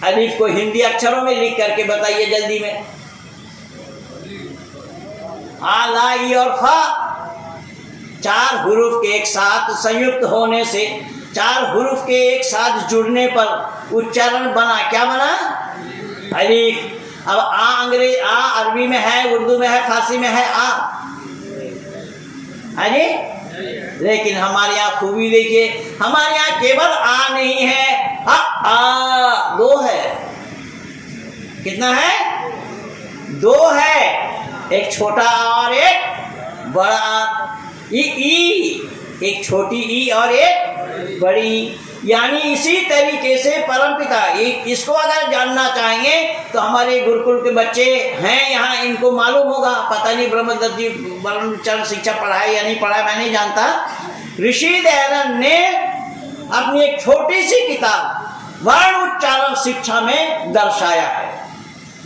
अलीफ को हिंदी अक्षरों में लिख करके बताइए जल्दी में। आ, ला, ई और फा 4 हुरूफ के एक साथ संयुक्त होने से, 4 हुरूफ के एक साथ जुड़ने पर उच्चारण बना, क्या बना? अलीफ। अब आ अरबी में है, उर्दू में है, फारसी में है आ। अरे लेकिन हमारे यहाँ खूबी देखिए, हमारे यहाँ केवल आ नहीं है, आ 2 है। कितना है? 2 है, एक छोटा और एक बड़ा आ। ई एक छोटी ई और एक बड़ी। यानी इसी तरीके से परमपिता, इसको अगर जानना चाहेंगे तो हमारे गुरुकुल के बच्चे हैं यहाँ, इनको मालूम होगा। पता नहीं ब्रह्मदत्त जी वर्णोच्चारण शिक्षा पढ़ाए या नहीं पढ़ाए, मैं नहीं जानता। ऋषि दयानंद ने अपनी एक छोटी सी किताब वर्ण उच्चारण शिक्षा में दर्शाया है,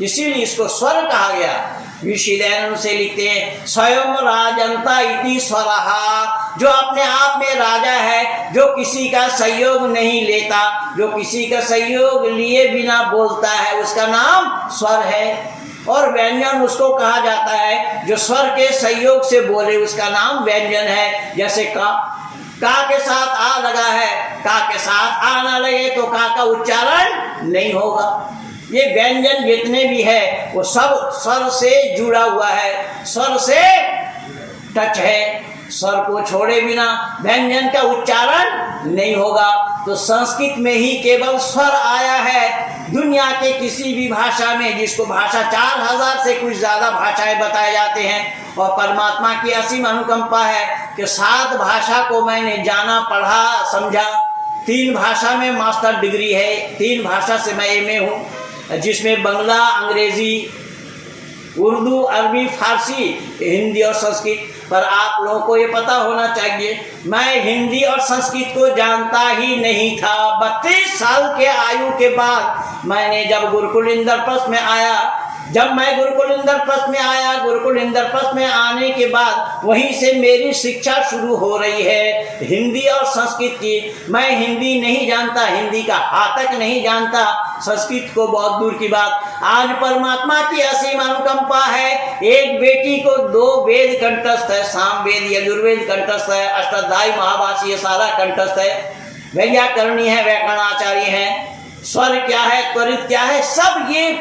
इसीलिए इसको स्वर कहा गया। ऋषि दयानंद से लिखते हैं स्वयं राजंता इति स्वरहा, जो अपने आप में राजा है, जो किसी का सहयोग नहीं लेता, जो किसी का सहयोग लिए बिना बोलता है, उसका नाम स्वर है। और व्यंजन उसको कहा जाता है जो स्वर के सहयोग से बोले, उसका नाम व्यंजन है। जैसे का के साथ आ लगा है, का के साथ आ ना लगे तो का का उच्चारण नहीं होगा। ये व्यंजन जितने भी है वो सब स्वर से जुड़ा हुआ है, स्वर से टच है। स्वर को छोड़े बिना व्यंजन का उच्चारण नहीं होगा। तो संस्कृत में ही केवल स्वर आया है। दुनिया के किसी भी भाषा में, जिसको भाषा 4000 से कुछ ज्यादा भाषाएं बताए जाते हैं, और परमात्मा की असीम अनुकंपा है, कि 7 भाषा को मैंने जाना, पढ़ा, समझा। 3 भाषा में मास्टर डिग्री है, 3 भाषा से मैं एमए हूँ, जिसमें बंगला, अंग्रेजी, उर्दू, अरबी, फारसी, हिंदी और संस्कृत। पर आप लोगों को ये पता होना चाहिए, मैं हिंदी और संस्कृत को जानता ही नहीं था। 32 साल के आयु के बाद मैंने जब गुरुकुल इंद्रप्रस्थ में आया, गुरुकुल इंद्रप्रस्थ में आने के बाद वहीं से मेरी शिक्षा शुरू हो रही है हिंदी और संस्कृत की। मैं हिंदी नहीं जानता, हिंदी का हा तक नहीं जानता, संस्कृत को बहुत दूर की बात। आज परमात्मा की असीम अनुकंपा है, एक बेटी को 2 वेद कंठस्थ है, सामवेद, यजुर्वेद कंठस्थ है, अष्टाध्यायी, महाभाष्य, ये सारा कंठस्थ है। वैयाकरणी है, व्याकरणाचार्य है, स्वर क्या है, त्वरित क्या है, सब ये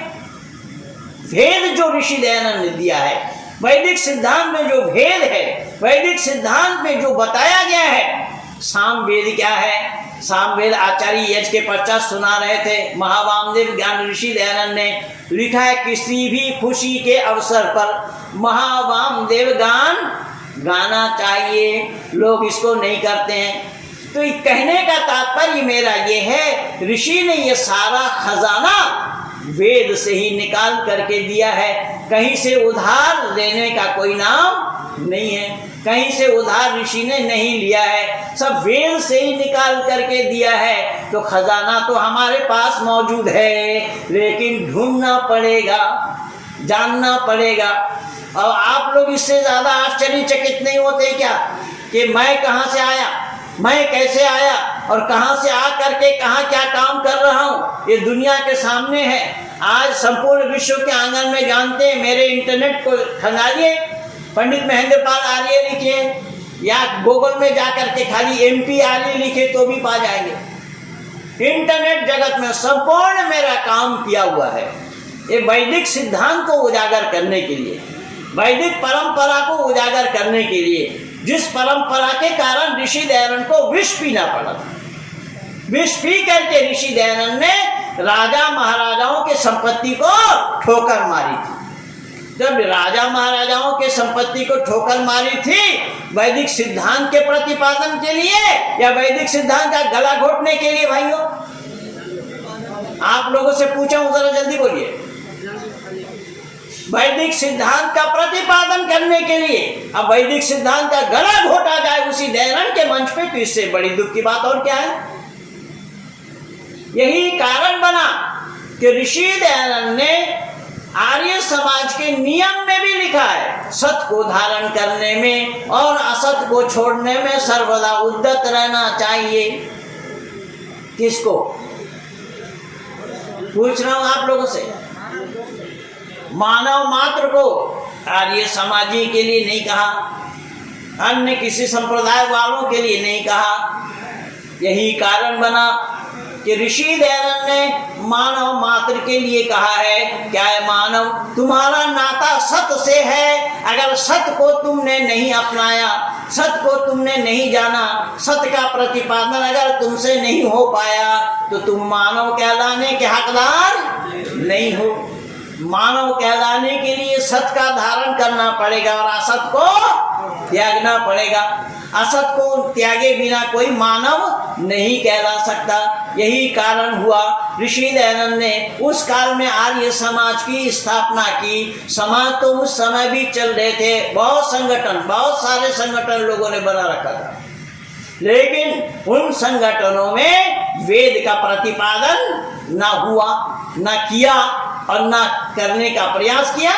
भेद जो ऋषि दयानंद ने दिया है। वैदिक सिद्धांत में जो भेद है, वैदिक सिद्धांत में जो बताया गया है। सामवेद क्या है? सामवेद आचार्य यज के पश्चात सुना रहे थे। महावामदेव ज्ञान ऋषि दयानंद ने लिखा है, किसी भी खुशी के अवसर पर महावामदेव गान गाना चाहिए, लोग इसको नहीं करते हैं। तो कहने का तात्पर्य मेरा ये है, ऋषि ने ये सारा खजाना वेद से ही निकाल करके दिया है। कहीं से उधार लेने का कोई नाम नहीं है, कहीं से उधार ऋषि ने नहीं लिया है, सब वेद से ही निकाल करके दिया है। तो खजाना तो हमारे पास मौजूद है, लेकिन ढूंढना पड़ेगा, जानना पड़ेगा। और आप लोग इससे ज्यादा आश्चर्यचकित नहीं होते क्या कि मैं कहाँ से आया, मैं कैसे आया और कहां से आ करके कहां क्या काम कर रहा हूं, ये दुनिया के सामने है। आज संपूर्ण विश्व के आंगन में जानते हैं। मेरे इंटरनेट को खंगालिए, पंडित महेंद्र पाल आर्य लिखिए, या गूगल में जाकर के खाली MP आर्य लिखे तो भी पा जाएंगे। इंटरनेट जगत में संपूर्ण मेरा काम किया हुआ है, ये वैदिक सिद्धांत को उजागर करने के लिए, वैदिक परंपरा को उजागर करने के लिए, जिस परंपरा के कारण ऋषि दयानंद को विष पीना पड़ा था। विष पी करके ऋषि दयानंद ने राजा महाराजाओं के संपत्ति को ठोकर मारी थी। जब राजा महाराजाओं के संपत्ति को ठोकर मारी थी, वैदिक सिद्धांत के प्रतिपादन के लिए या वैदिक सिद्धांत का गला घोटने के लिए? भाइयों, आप लोगों से पूछा हूं, जरा जल्दी बोलिए। वैदिक सिद्धांत का प्रतिपादन करने के लिए अब वैदिक सिद्धांत का गला घोटा जाए उसी दयानंद के मंच पे, तो इससे बड़ी दुख की बात और क्या है? यही कारण बना कि ऋषि दयानंद ने आर्य समाज के नियम में भी लिखा है, सत को धारण करने में और असत को छोड़ने में सर्वदा उद्यत रहना चाहिए। किसको पूछ रहा हूं? आप लोगों से। मानव मात्र को, आर्य समाजी के लिए नहीं कहा, अन्य किसी संप्रदाय वालों के लिए नहीं कहा। यही कारण बना कि ऋषि दयानंद ने मानव मात्र के लिए कहा है। क्या है मानव? तुम्हारा नाता सत से है। अगर सत को तुमने नहीं अपनाया, सत को तुमने नहीं जाना, सत का प्रतिपादन अगर तुमसे नहीं हो पाया, तो तुम मानव कहलाने के हकदार नहीं हो। मानव कहलाने के लिए सत का धारण करना पड़ेगा और असत को त्यागना पड़ेगा। असत को त्यागे बिना कोई मानव नहीं कहला सकता। यही कारण हुआ ऋषि दयानंद ने उस काल में आर्य समाज की स्थापना की। समाज तो उस समय भी चल रहे थे, बहुत संगठन, बहुत सारे संगठन लोगों ने बना रखा था, लेकिन उन संगठनों में वेद का प्रतिपादन ना हुआ, ना किया और ना करने का प्रयास किया।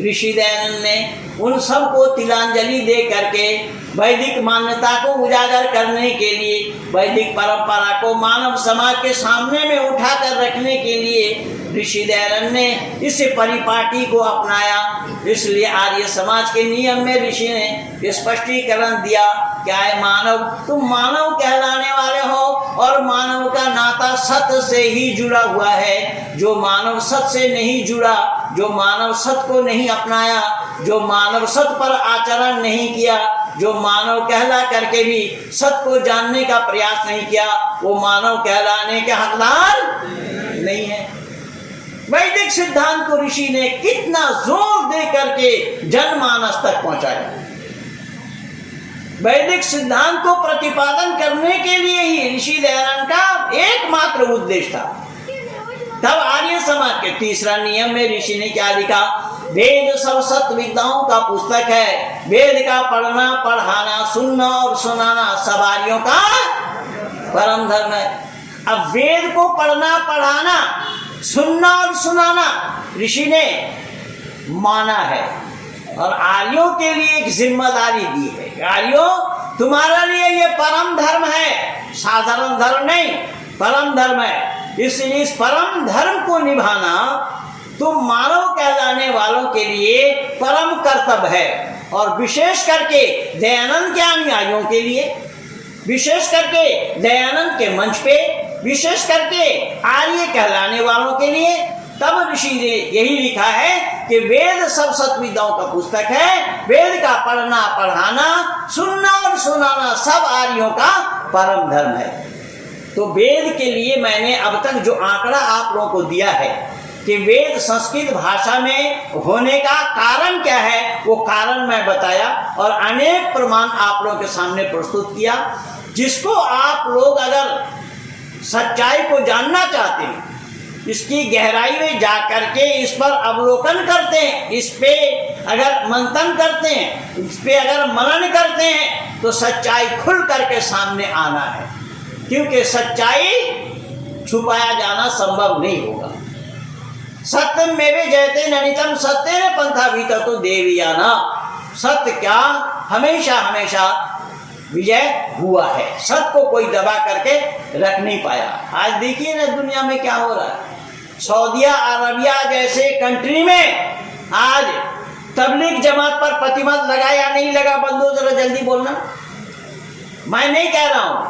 ऋषि दयानंद ने उन सब को तिलांजलि दे करके वैदिक मान्यता को उजागर करने के लिए, वैदिक परंपरा को मानव समाज के सामने में उठा कर रखने के लिए ऋषि दयानंद ने इस परिपाटी को अपनाया। इसलिए आर्य समाज के नियम में ऋषि ने स्पष्टीकरण दिया, क्या है मानव? तुम मानव कहलाने वाले हो और मानव का नाता सत से ही जुड़ा हुआ है। जो मानव सत से नहीं जुड़ा, जो मानव सत को नहीं अपनाया, जो मानव सत पर आचरण नहीं किया, जो मानव कहला करके भी सत को जानने का प्रयास नहीं किया, वो मानव कहलाने के हकदार नहीं है। वैदिक सिद्धांत को ऋषि ने कितना जोर दे करके जनमानस तक पहुंचाया। वैदिक सिद्धांत को प्रतिपादन करने के लिए ही ऋषि दयानंद का एकमात्र उद्देश्य था। तब आर्य समाज के तीसरा नियम में ऋषि ने क्या लिखा? वेद सब सत्य विद्याओं का पुस्तक है, वेद का पढ़ना पढ़ाना सुनना और सुनाना सब आर्यों का परम धर्म है। अब वेद को पढ़ना पढ़ाना सुनना और सुनाना ऋषि ने माना है और आर्यों के लिए एक जिम्मेदारी दी है। आर्यों, तुम्हारे लिए ये परम धर्म है, साधारण धर्म नहीं, परम धर्म है। इसलिए इस परम धर्म को निभाना तुम मानव कहलाने वालों के लिए परम कर्तव्य है। और विशेष करके दयानंद के अनुयायियों के लिए, विशेष करके दयानंद के मंच पे, विशेष करके आर्य कहलाने वालों के लिए। तब ऋषि ने यही लिखा है कि वेद सब सत्य विद्याओं का पुस्तक है, वेद का पढ़ना पढ़ाना सुनना और सुनाना सब आर्यों का परम धर्म है। तो वेद के लिए मैंने अब तक जो आंकड़ा आप लोगों को दिया है कि वेद संस्कृत भाषा में होने का कारण क्या है, वो कारण मैं बताया और अनेक प्रमाण आप लोगों के सामने प्रस्तुत किया। जिसको आप लोग अगर सच्चाई को जानना चाहते हैं, इसकी गहराई में जा करके इस पर अवलोकन करते हैं, इस पे अगर मंथन करते हैं, इस पे अगर मनन करते हैं, तो सच्चाई खुल करके सामने आना है। क्योंकि सच्चाई छुपाया जाना संभव नहीं होगा। सत्यम में जयते ननितम सत्य पंथा भीतर तो देवियाना। सत्य क्या हमेशा हमेशा विजय हुआ है, सत्य को कोई दबा करके रख नहीं पाया। आज देखिए ना दुनिया में क्या हो रहा है। सऊदी अरबिया जैसे कंट्री में आज तबलीग जमात पर प्रतिबंध लगा या नहीं लगा? बंदो जरा जल्दी बोलना। मैं नहीं कह रहा हूं,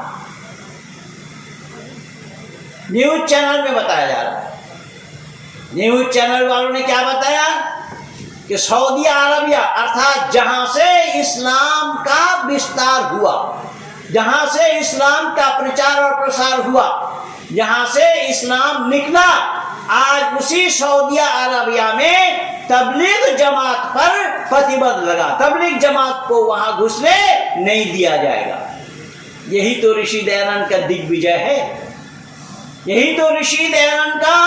न्यूज चैनल में बताया जा रहा है। न्यूज चैनल वालों ने क्या बताया कि सऊदी अरबिया अर्थात जहां से इस्लाम का विस्तार हुआ, जहां से इस्लाम का प्रचार और प्रसार हुआ, जहां से इस्लाम निकला, आज उसी सऊदी अरबिया में तबलीग जमात पर प्रतिबंध लगा। तबलीग जमात को वहां घुसने नहीं दिया जाएगा। यही तो ऋषि दयानंद का दिग्विजय है, यही तो ऋषि दयानंद का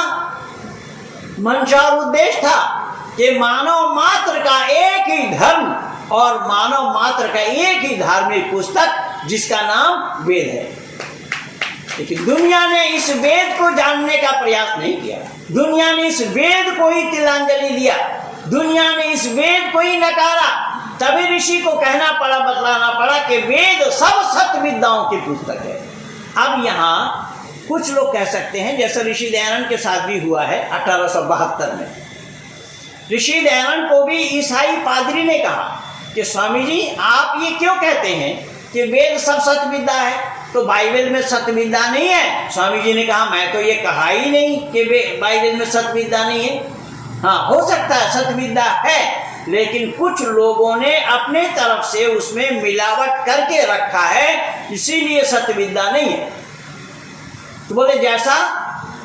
मंशा और उद्देश्य था कि मानव मात्र का एक ही धर्म और मानव मात्र का एक ही धार्मिक पुस्तक जिसका नाम वेद है। लेकिन दुनिया ने इस वेद को जानने का प्रयास नहीं किया, दुनिया ने इस वेद को ही तिलांजलि दिया, दुनिया ने इस वेद को ही नकारा। तभी ऋषि को कहना पड़ा, बतलाना पड़ा कि वेद सब सत्य विद्याओं की पुस्तक है। अब यहाँ कुछ लोग कह सकते हैं, जैसा ऋषि दयानंद के साथ भी हुआ है 1872 में। ऋषि दयानंद को भी ईसाई पादरी ने कहा कि स्वामी जी आप ये क्यों कहते हैं कि वेद सब सत्य विद्या है, तो बाइबल में सत्य विद्या नहीं है? स्वामी जी ने कहा मैं तो ये कहा ही नहीं कि बाइबल में सत्य विद्या नहीं है। हाँ, हो सकता है सत्य विद्या है, लेकिन कुछ लोगों ने अपने तरफ से उसमें मिलावट करके रखा है, इसीलिए सत्य विद्या नहीं है। तो बोले जैसा,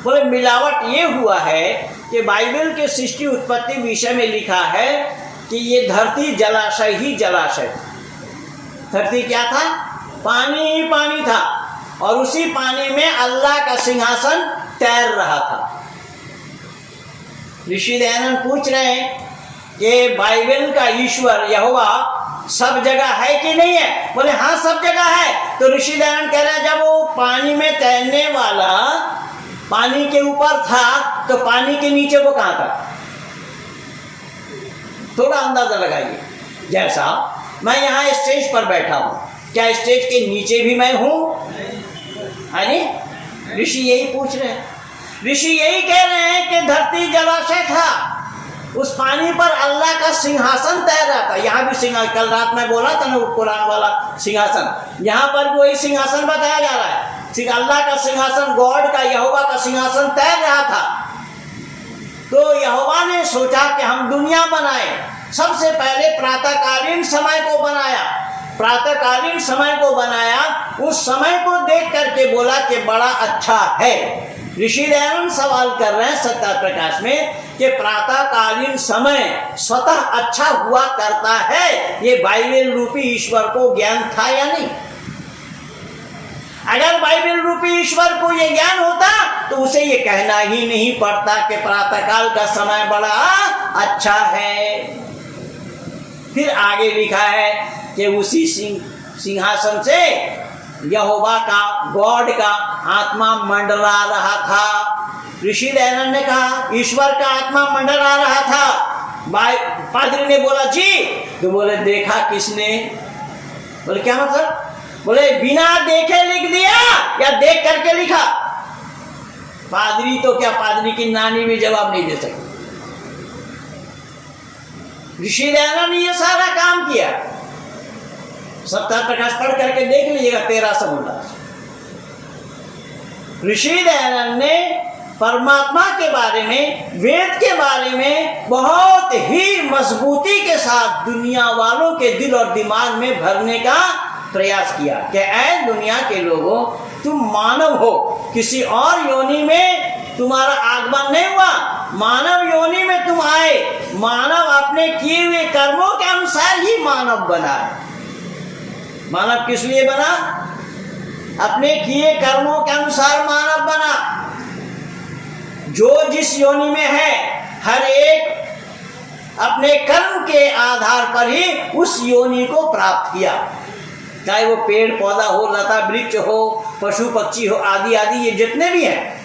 बोले मिलावट ये हुआ है कि बाइबल के सृष्टि उत्पत्ति विषय में लिखा है कि ये धरती जलाशय ही जलाशय। धरती क्या था? पानी ही पानी था और उसी पानी में अल्लाह का सिंहासन तैर रहा था। ऋषि दयानंद पूछ रहे हैं कि बाइबल का ईश्वर यहोवा सब जगह है कि नहीं है? बोले हाँ सब जगह है। तो ऋषि दयानंद कह रहे हैं जब वो पानी में तैरने वाला पानी के ऊपर था तो पानी के नीचे वो कहाँ था? थोड़ा अंदाजा लगाइए। जैसा मैं यहाँ स्टेज पर बैठा हूँ, क्या स्टेज के नीचे भी मैं हूँ? ऋषि यही पूछ रहे हैं, ऋषि यही कह रहे हैं कि धरती जलाशय था, उस पानी पर अल्लाह का सिंहासन तैर रहा था। यहाँ भी सिंहासन, कल रात में बोला था ना कुरान वाला सिंहासन, यहाँ पर भी वही सिंहासन बताया जा रहा है। अल्लाह का सिंहासन, गॉड का, यहोवा का सिंहासन तैर रहा था। तो यहोवा ने सोचा कि हम दुनिया बनाए। सबसे पहले प्रातःकालीन समय को बनाया, प्रातःकालीन समय को बनाया। उस समय को देख करके बोला कि बड़ा अच्छा है। ऋषि दयानंद सवाल कर रहे हैं सत्ता प्रकाश में कि प्रातःकालीन समय स्वतः अच्छा हुआ करता है, ये बाइबल रूपी ईश्वर को ज्ञान था या नहीं? अगर बाइबल रूपी ईश्वर को ये ज्ञान होता तो उसे ये कहना ही नहीं पड़ता कि प्रातःकाल का समय बड़ा अच्छा है। फिर आगे लिखा है कि उसी सिंहासन से यहोवा का, गॉड का आत्मा मंडरा रहा था। ऋषि दयानंद ने कहा ईश्वर का आत्मा मंडरा रहा था। पादरी ने बोला जी, तो बोले देखा किसने? बोले क्या मतलब? बोले बिना देखे लिख दिया या देख करके लिखा? पादरी तो क्या, पादरी की नानी भी जवाब नहीं दे सकती। ऋषि दयानंद ने ये सारा काम किया। सत्ता प्रकाश पढ़ करके देख लीजिएगा 13 समुद्र। ऋषि दयानंद ने परमात्मा के बारे में, वेद के बारे में बहुत ही मजबूती के साथ दुनिया वालों के दिल और दिमाग में भरने का प्रयास किया कि ऐ दुनिया के लोगों, तुम मानव हो, किसी और योनि में तुम्हारा आगमन नहीं हुआ, मानव योनि में तुम आए। मानव अपने किए हुए कर्मों के अनुसार ही मानव बना है। मानव किस लिए बना? अपने किए कर्मों के अनुसार मानव बना। जो जिस योनि में है, हर एक अपने कर्म के आधार पर ही उस योनि को प्राप्त किया। चाहे वो पेड़ पौधा हो, लता वृक्ष हो, पशु पक्षी हो, आदि आदि, ये जितने भी हैं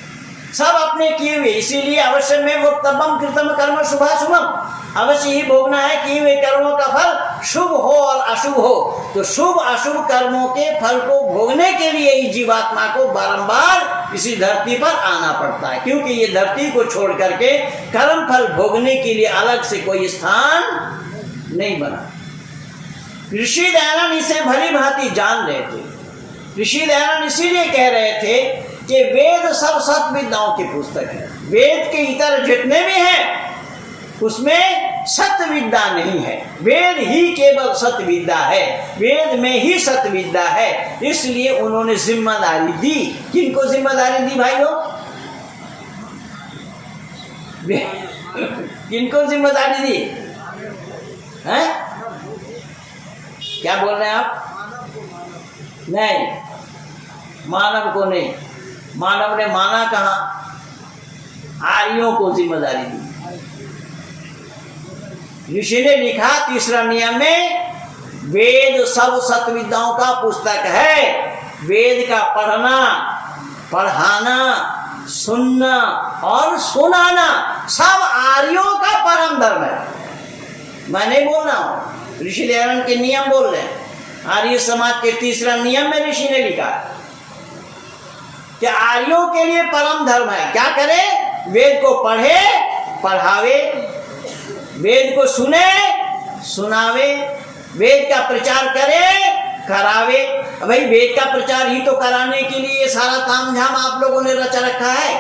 सब अपने किए हुए। इसीलिए अवश्य में वो तबम कृतम कर्म शुभाशुभम, अवश्य ही भोगना है किए हुए कर्मों का फल, शुभ हो और अशुभ हो। तो शुभ अशुभ कर्मों के फल को भोगने के लिए ही जीवात्मा को बारंबार इसी धरती पर आना पड़ता है, क्योंकि ये धरती को छोड़ करके कर्म फल भोगने के लिए अलग से कोई स्थान नहीं बना। ऋषि दयानंद इसे भली भांति जान रहे थे। ऋषि दयानंद इसीलिए कह रहे थे कि वेद सब सत विद्याओं की पुस्तक है। वेद के इतर जितने भी हैं उसमें सत्य विद्या नहीं है, वेद ही केवल सत्य विद्या है, वेद में ही सत्य विद्या है। इसलिए उन्होंने जिम्मेदारी दी। किनको जिम्मेदारी दी भाइयों? किनको जिम्मेदारी दी हैं? क्या बोल रहे हैं आप? नहीं, मानव को नहीं। मानव ने माना कहाँ? आर्यों को जिम्मेदारी दी। ऋषि ने लिखा तीसरा नियम में, वेद सब सत्य विद्याओं का पुस्तक है। वेद का पढ़ना, पढ़ाना, सुनना और सुनाना सब आर्यों का परम धर्म है। मैं नहीं बोल रहा हूं, ऋषि दयानंद के नियम बोल रहे हैं। आर्य समाज के तीसरा नियम में ऋषि ने लिखा कि आर्यों के लिए परम धर्म है क्या करे? वेद को पढ़े, पढ़ावे, वेद को सुने, सुनावे, वेद का प्रचार करे, करावे। भाई वेद का प्रचार ही तो कराने के लिए ये सारा ताम झाम आप लोगों ने रचा रखा है।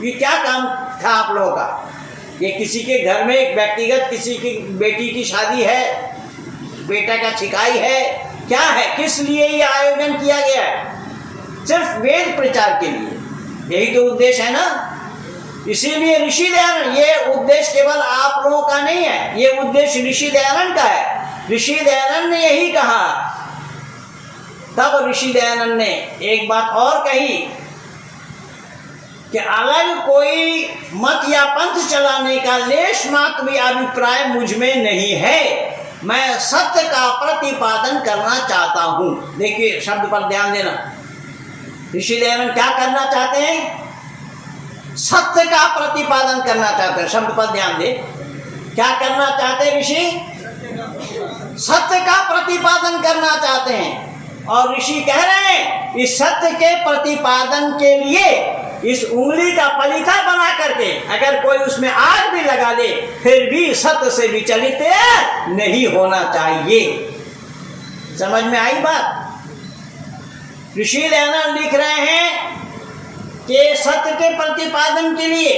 ये क्या काम था आप लोगों का? ये किसी के घर में व्यक्तिगत किसी की बेटी की शादी है, बेटा का छिकाई है, क्या है? किस लिए ये आयोजन किया गया है? सिर्फ वेद प्रचार के लिए। यही तो उद्देश्य है ना। इसीलिए ऋषि दयानंद, ये उद्देश्य केवल आप लोगों का नहीं है, ये उद्देश्य ऋषि दयानंद का है। ऋषि दयानंद ने यही कहा। तब ऋषि दयानंद ने एक बात और कही कि अलग कोई मत या पंथ चलाने का लेश मात्र भी अभिप्राय मुझ में नहीं है। मैं सत्य का प्रतिपादन करना चाहता हूं। देखिए शब्द पर ध्यान देना। ऋषि दयानंद क्या करना चाहते हैं? सत्य का प्रतिपादन करना चाहते हैं। शब्द पर ध्यान दे। क्या करना चाहते हैं ऋषि? सत्य का प्रतिपादन करना चाहते हैं। और ऋषि कह रहे हैं इस सत्य के प्रतिपादन के लिए इस उंगली का पलीथा बना करके अगर कोई उसमें आग भी लगा दे फिर भी सत्य से विचलित नहीं होना चाहिए। समझ में आई बात? ऋषि दयानंद लिख रहे हैं कि सत्य के प्रतिपादन के लिए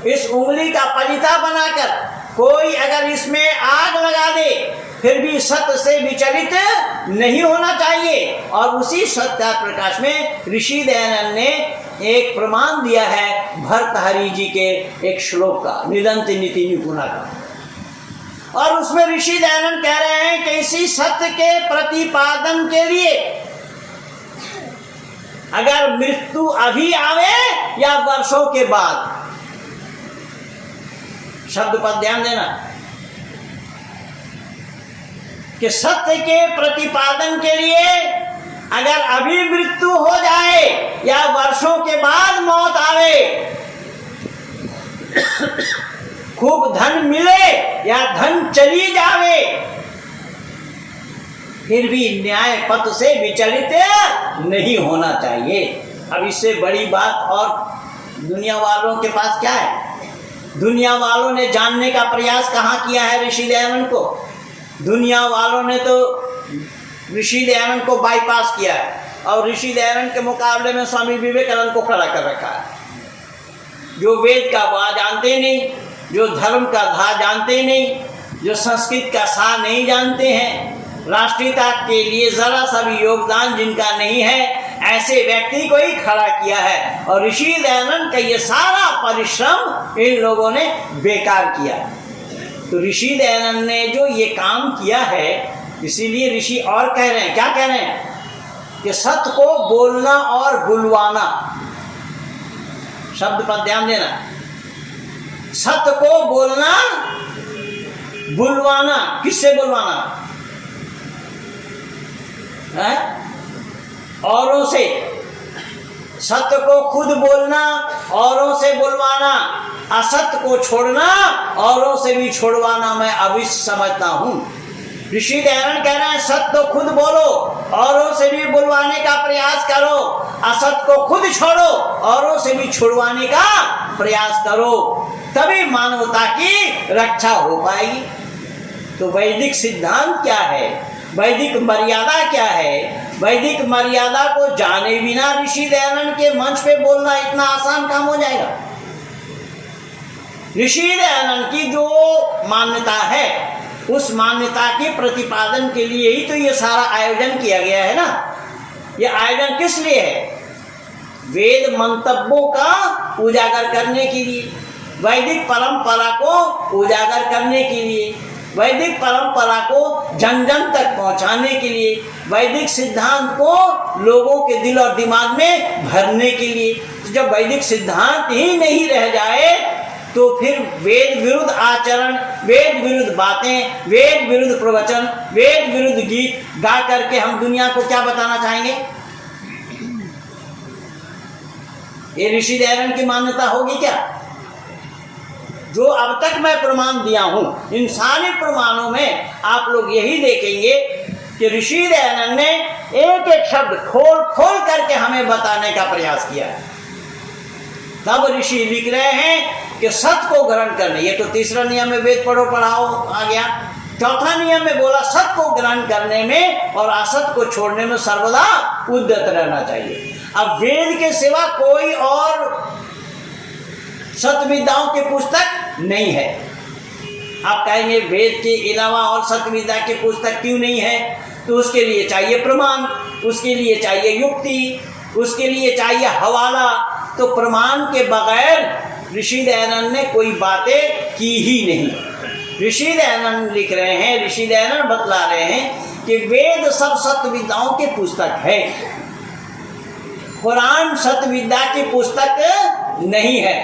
इस उंगली का पलीथा बनाकर कोई अगर इसमें आग लगा दे, फिर भी सत्य से विचलित नहीं होना चाहिए। और उसी सत्य प्रकाश में ऋषि दयानंद ने एक प्रमाण दिया है भर्तहरि जी के एक श्लोक का, निदंत नीति निपुणा का। और उसमें ऋषि दयानंद कह रहे हैं कि इसी सत्य के प्रतिपादन के लिए अगर मृत्यु अभी आवे या वर्षों के बाद, शब्द पर ध्यान देना, कि सत्य के प्रतिपादन के लिए अगर अभी मृत्यु हो जाए या वर्षों के बाद मौत आवे, खूब धन मिले या धन चली जावे, फिर भी न्याय पथ से विचलित नहीं होना चाहिए। अब इससे बड़ी बात और दुनिया वालों के पास क्या है? दुनिया वालों ने जानने का प्रयास कहाँ किया है ऋषि दयानंद को? दुनिया वालों ने तो ऋषि दयानंद को बाईपास किया है और ऋषि दयानंद के मुकाबले में स्वामी विवेकानंद को खड़ा कर रखा है, जो वेद का वा जानते नहीं, जो धर्म का धा जानते नहीं, जो संस्कृत का सा नहीं जानते हैं, राष्ट्रीयता के लिए जरा सा भी योगदान जिनका नहीं है, ऐसे व्यक्ति को ही खड़ा किया है। और ऋषि दयानंद का ये सारा परिश्रम इन लोगों ने बेकार किया। तो ऋषि दयानंद ने जो ये काम किया है, इसीलिए ऋषि और कह रहे हैं, क्या कह रहे हैं? कि सत्य को बोलना और बुलवाना, शब्द पर ध्यान देना, सत्य को बोलना बुलवाना। किससे बुलवाना है? औरों से। सत्य को खुद बोलना, औरों से बुलवाना, असत्य को छोड़ना, औरों से भी छोड़वाना मैं अवश्य समझता हूं। ऋषि दयानंद कह रहे हैं सत्य तो खुद बोलो, औरों से भी बुलवाने का प्रयास करो, असत्य को खुद छोड़ो, औरों से भी छुड़वाने का प्रयास करो, तभी मानवता की रक्षा हो पाएगी। तो वैदिक सिद्धांत क्या है, वैदिक मर्यादा क्या है? वैदिक मर्यादा को जाने बिना ऋषि दयानंद के मंच पे बोलना इतना आसान काम हो जाएगा? ऋषि दयानंद की जो मान्यता है, उस मान्यता के प्रतिपादन के लिए ही तो ये सारा आयोजन किया गया है ना। ये आयोजन किस लिए है? वेद मंतव्यों का उजागर करने के लिए, वैदिक परंपरा को उजागर करने के लिए, वैदिक परंपरा को जन जन तक पहुंचाने के लिए, वैदिक सिद्धांत को लोगों के दिल और दिमाग में भरने के लिए। तो जब वैदिक सिद्धांत ही नहीं रह जाए तो फिर वेद विरुद्ध आचरण, वेद विरुद्ध बातें, वेद विरुद्ध प्रवचन, वेद विरुद्ध गीत गा करके हम दुनिया को क्या बताना चाहेंगे? ये ऋषि दयानंद की मान्यता होगी क्या? जो अब तक मैं प्रमाण दिया हूं, इन सारे प्रमाणों में आप लोग यही देखेंगे कि ऋषि दयानंद ने एक एक शब्द खोल खोल करके हमें बताने का प्रयास किया है। तब ऋषि लिख रहे हैं कि सत्य को ग्रहण करने, ये तो तीसरा नियम में वेद पढ़ो पढ़ाओ आ गया। चौथा नियम में बोला सत्य को ग्रहण करने में और असत्य को छोड़ने में सर्वदा उद्यत रहना चाहिए। अब वेद के सिवा कोई और सत्य विद्याओं की पुस्तक नहीं है। आप कहेंगे वेद के अलावा और सत्य विद्या की पुस्तक क्यों नहीं है? तो उसके लिए चाहिए प्रमाण, उसके लिए चाहिए युक्ति, उसके लिए चाहिए हवाला। तो प्रमाण के बगैर ऋषि दयानंद ने कोई बातें की ही नहीं। ऋषि दयानंद लिख रहे हैं, ऋषि दयानंद बतला रहे हैं कि वेद सब सत्य विद्याओं की पुस्तक है, कुरान सत्य विद्या की पुस्तक नहीं है,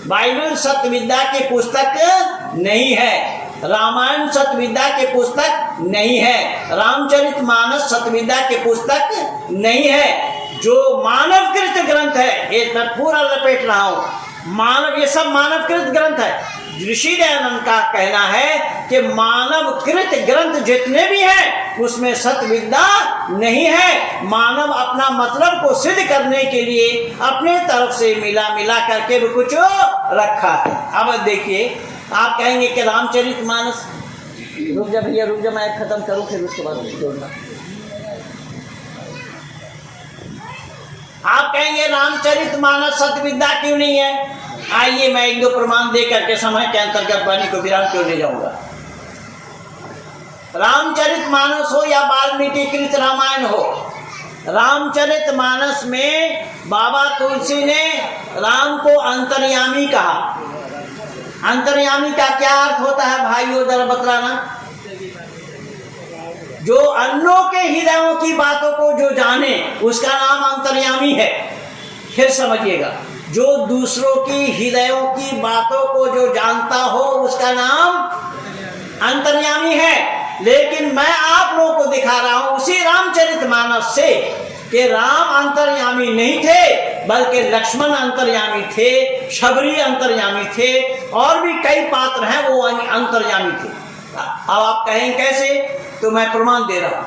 बाइबल सत्य विद्या की पुस्तक नहीं है, रामायण सत्य विद्या की पुस्तक नहीं है, रामचरितमानस सत्य विद्या की पुस्तक नहीं है। जो मानवकृत ग्रंथ है, ये मैं पूरा लपेट रहा हूं, मानव, ये सब मानवकृत ग्रंथ है। ऋषि दयानंद का कहना है कि मानवकृत ग्रंथ जितने भी हैं उसमें सत्य विद्या नहीं है। मानव अपना मतलब को सिद्ध करने के लिए अपने तरफ से मिला मिला करके भी कुछ रखा है। अब देखिए, आप कहेंगे कि रामचरितमानस, रुक जा भैया रुक जा, मैं खत्म करूं फिर उसके बाद जोड़ना। आप कहेंगे रामचरितमानस सत्य विद्या क्यों नहीं है? आइए मैं एक दो प्रमाण दे करके समय के अंतर्गत वाणी को विराम क्यों ले जाऊंगा। रामचरितमानस हो या वाल्मीकि कृत रामायण हो, रामचरितमानस में बाबा तुलसी ने राम को अंतर्यामी कहा। अंतर्यामी का क्या अर्थ होता है भाइयों, जरा बतलाना। जो अन्यों के हृदयों की बातों को जो जाने उसका नाम अंतर्यामी है। फिर समझिएगा, जो दूसरों की हृदयों की बातों को जो जानता हो उसका नाम अंतर्यामी है। लेकिन मैं आप लोगों को दिखा रहा हूं उसी रामचरितमानस से कि राम अंतर्यामी नहीं थे, बल्कि लक्ष्मण अंतर्यामी थे, शबरी अंतर्यामी थे, और भी कई पात्र हैं वो अंतर्यामी थे। अब आप कहें कैसे, तो मैं प्रमाण दे रहा हूं।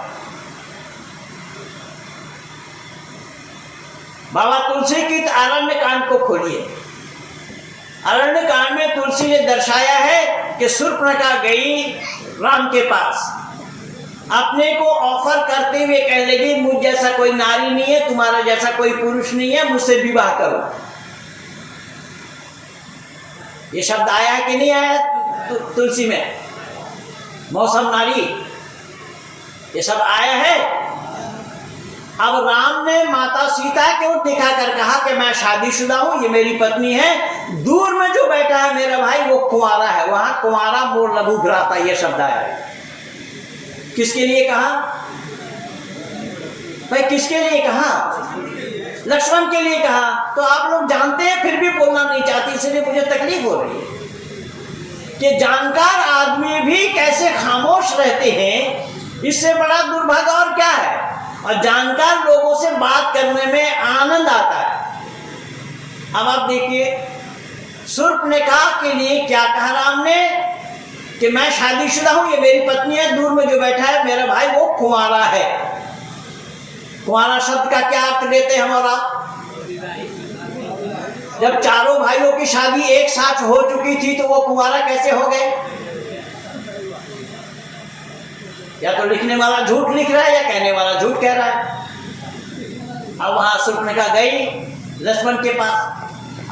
बाबा तुलसी की अरण्य कांड को खोलिए। अरण्य कांड में तुलसी ने दर्शाया है कि शूर्पणखा गई राम के पास, अपने को ऑफर करते हुए कह लगी मुझ जैसा कोई नारी नहीं है, तुम्हारा जैसा कोई पुरुष नहीं है, मुझसे विवाह करो। ये शब्द आया कि नहीं आया तुलसी में, मौसम नारी, ये सब आया है। अब राम ने माता सीता के ओर दिखाकर कहा कि मैं शादीशुदा हूं, ये मेरी पत्नी है, दूर में जो बैठा है मेरा भाई वो कुंवारा है, वहां कुंवारा मोर लघु भ्राता, ये शब्द आया है। किसके लिए कहा भाई, किसके लिए कहा? लक्ष्मण के लिए कहा। तो आप लोग जानते हैं फिर भी बोलना नहीं चाहते, इसलिए मुझे तकलीफ हो रही है कि जानकार आदमी भी कैसे खामोश रहते हैं, इससे बड़ा दुर्भाग्य और क्या है। और जानकार लोगों से बात करने में आनंद आता है। अब आप देखिए, शूर्पणखा के लिए क्या कहा राम ने कि मैं शादीशुदा हूं, ये मेरी पत्नी है, दूर में जो बैठा है मेरा भाई वो कुंवारा है। कुंवारा शब्द का क्या अर्थ लेते हैं हमारा? जब चारों भाइयों की शादी एक साथ हो चुकी थी तो वो कुंवारा कैसे हो गए? या तो लिखने वाला झूठ लिख रहा है या कहने वाला झूठ कह रहा है। अब वहां शूर्पणखा गई लक्ष्मण के पास,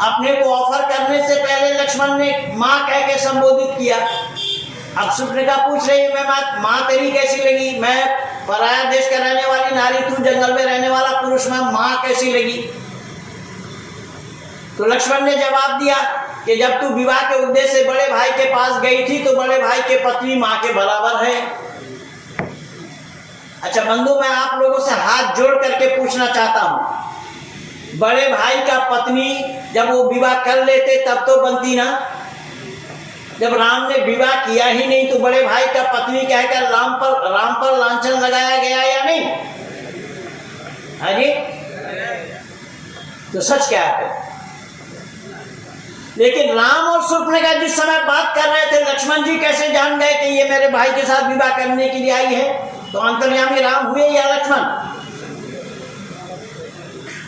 अपने को ऑफर करने से पहले लक्ष्मण ने मां कह के संबोधित किया। अब शूर्पणखा पूछ रही है, मैं मां तेरी कैसी लगी? मैं पराया देश का रहने वाली नारी, तू जंगल में रहने वाला पुरुष, मैं मां कैसी लगी? तो लक्ष्मण ने जवाब दिया कि जब तू विवाह के उद्देश्य से बड़े भाई के पास गई थी तो बड़े भाई के पत्नी मां के बराबर है। अच्छा बंधु, मैं आप लोगों से हाथ जोड़ करके पूछना चाहता हूं, बड़े भाई का पत्नी जब वो विवाह कर लेते तब तो बनती ना? जब राम ने विवाह किया ही नहीं तो बड़े भाई का पत्नी कहकर राम पर लांछन लगाया गया या नहीं? हाँ जी, तो सच क्या है? लेकिन राम और शूर्पणखा जिस समय बात कर रहे थे, लक्ष्मण जी कैसे जान गए कि ये मेरे भाई के साथ विवाह करने के लिए आई है? तो अंतर्यामी राम हुए या लक्ष्मण?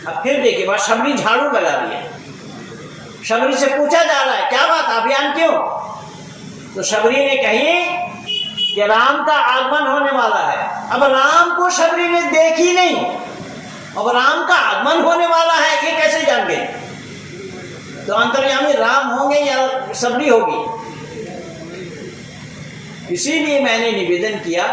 अब फिर देखिए, बात शबरी झाड़ू लगा रही है। शबरी से पूछा जा रहा है क्या बात, अभियान क्यों? तो शबरी ने कही कि राम का आगमन होने वाला है। अब राम को शबरी ने देखी नहीं, अब राम का आगमन होने वाला है ये कैसे जान गए? तो अंतर्यामी राम होंगे या शबरी होगी? इसीलिए मैंने निवेदन किया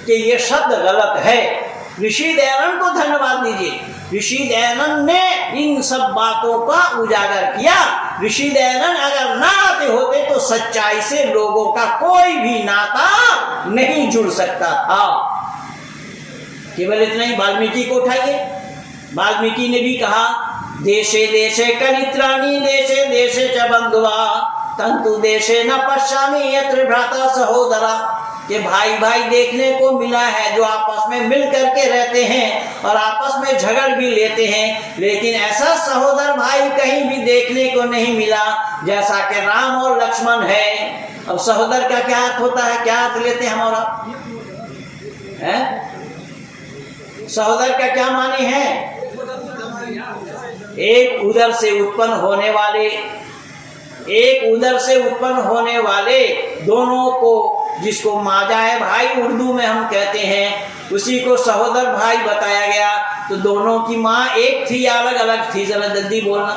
कि ये शब्द गलत है। ऋषि दयानंद को धन्यवाद दीजिए, ऋषि दयानंद ने इन सब बातों का उजागर किया। ऋषि दयानंद अगर ना आते होते तो सच्चाई से लोगों का कोई भी नाता नहीं जुड़ सकता था। केवल इतना ही, वाल्मीकि को उठाइए, वाल्मीकि ने भी कहा देशे देशे कनित्राणि देशे देशे च बंधुवा तंतु देशे न पश्यामि यत्र भ्राता सहोदरा। कि भाई भाई देखने को मिला है जो आपस में मिल करके रहते हैं और आपस में झगड़ भी लेते हैं, लेकिन ऐसा सहोदर भाई कहीं भी देखने को नहीं मिला जैसा कि राम और लक्ष्मण है। अब सहोदर का क्या अर्थ होता है, क्या अर्थ लेते हैं हमारा है? सहोदर का क्या माने है? एक उदर से उत्पन्न होने वाले दोनों को, जिसको माजा है भाई उर्दू में हम कहते हैं, उसी को सहोदर भाई बताया गया। तो दोनों की माँ एक थी या अलग अलग थी? जरा जल्दी बोलना।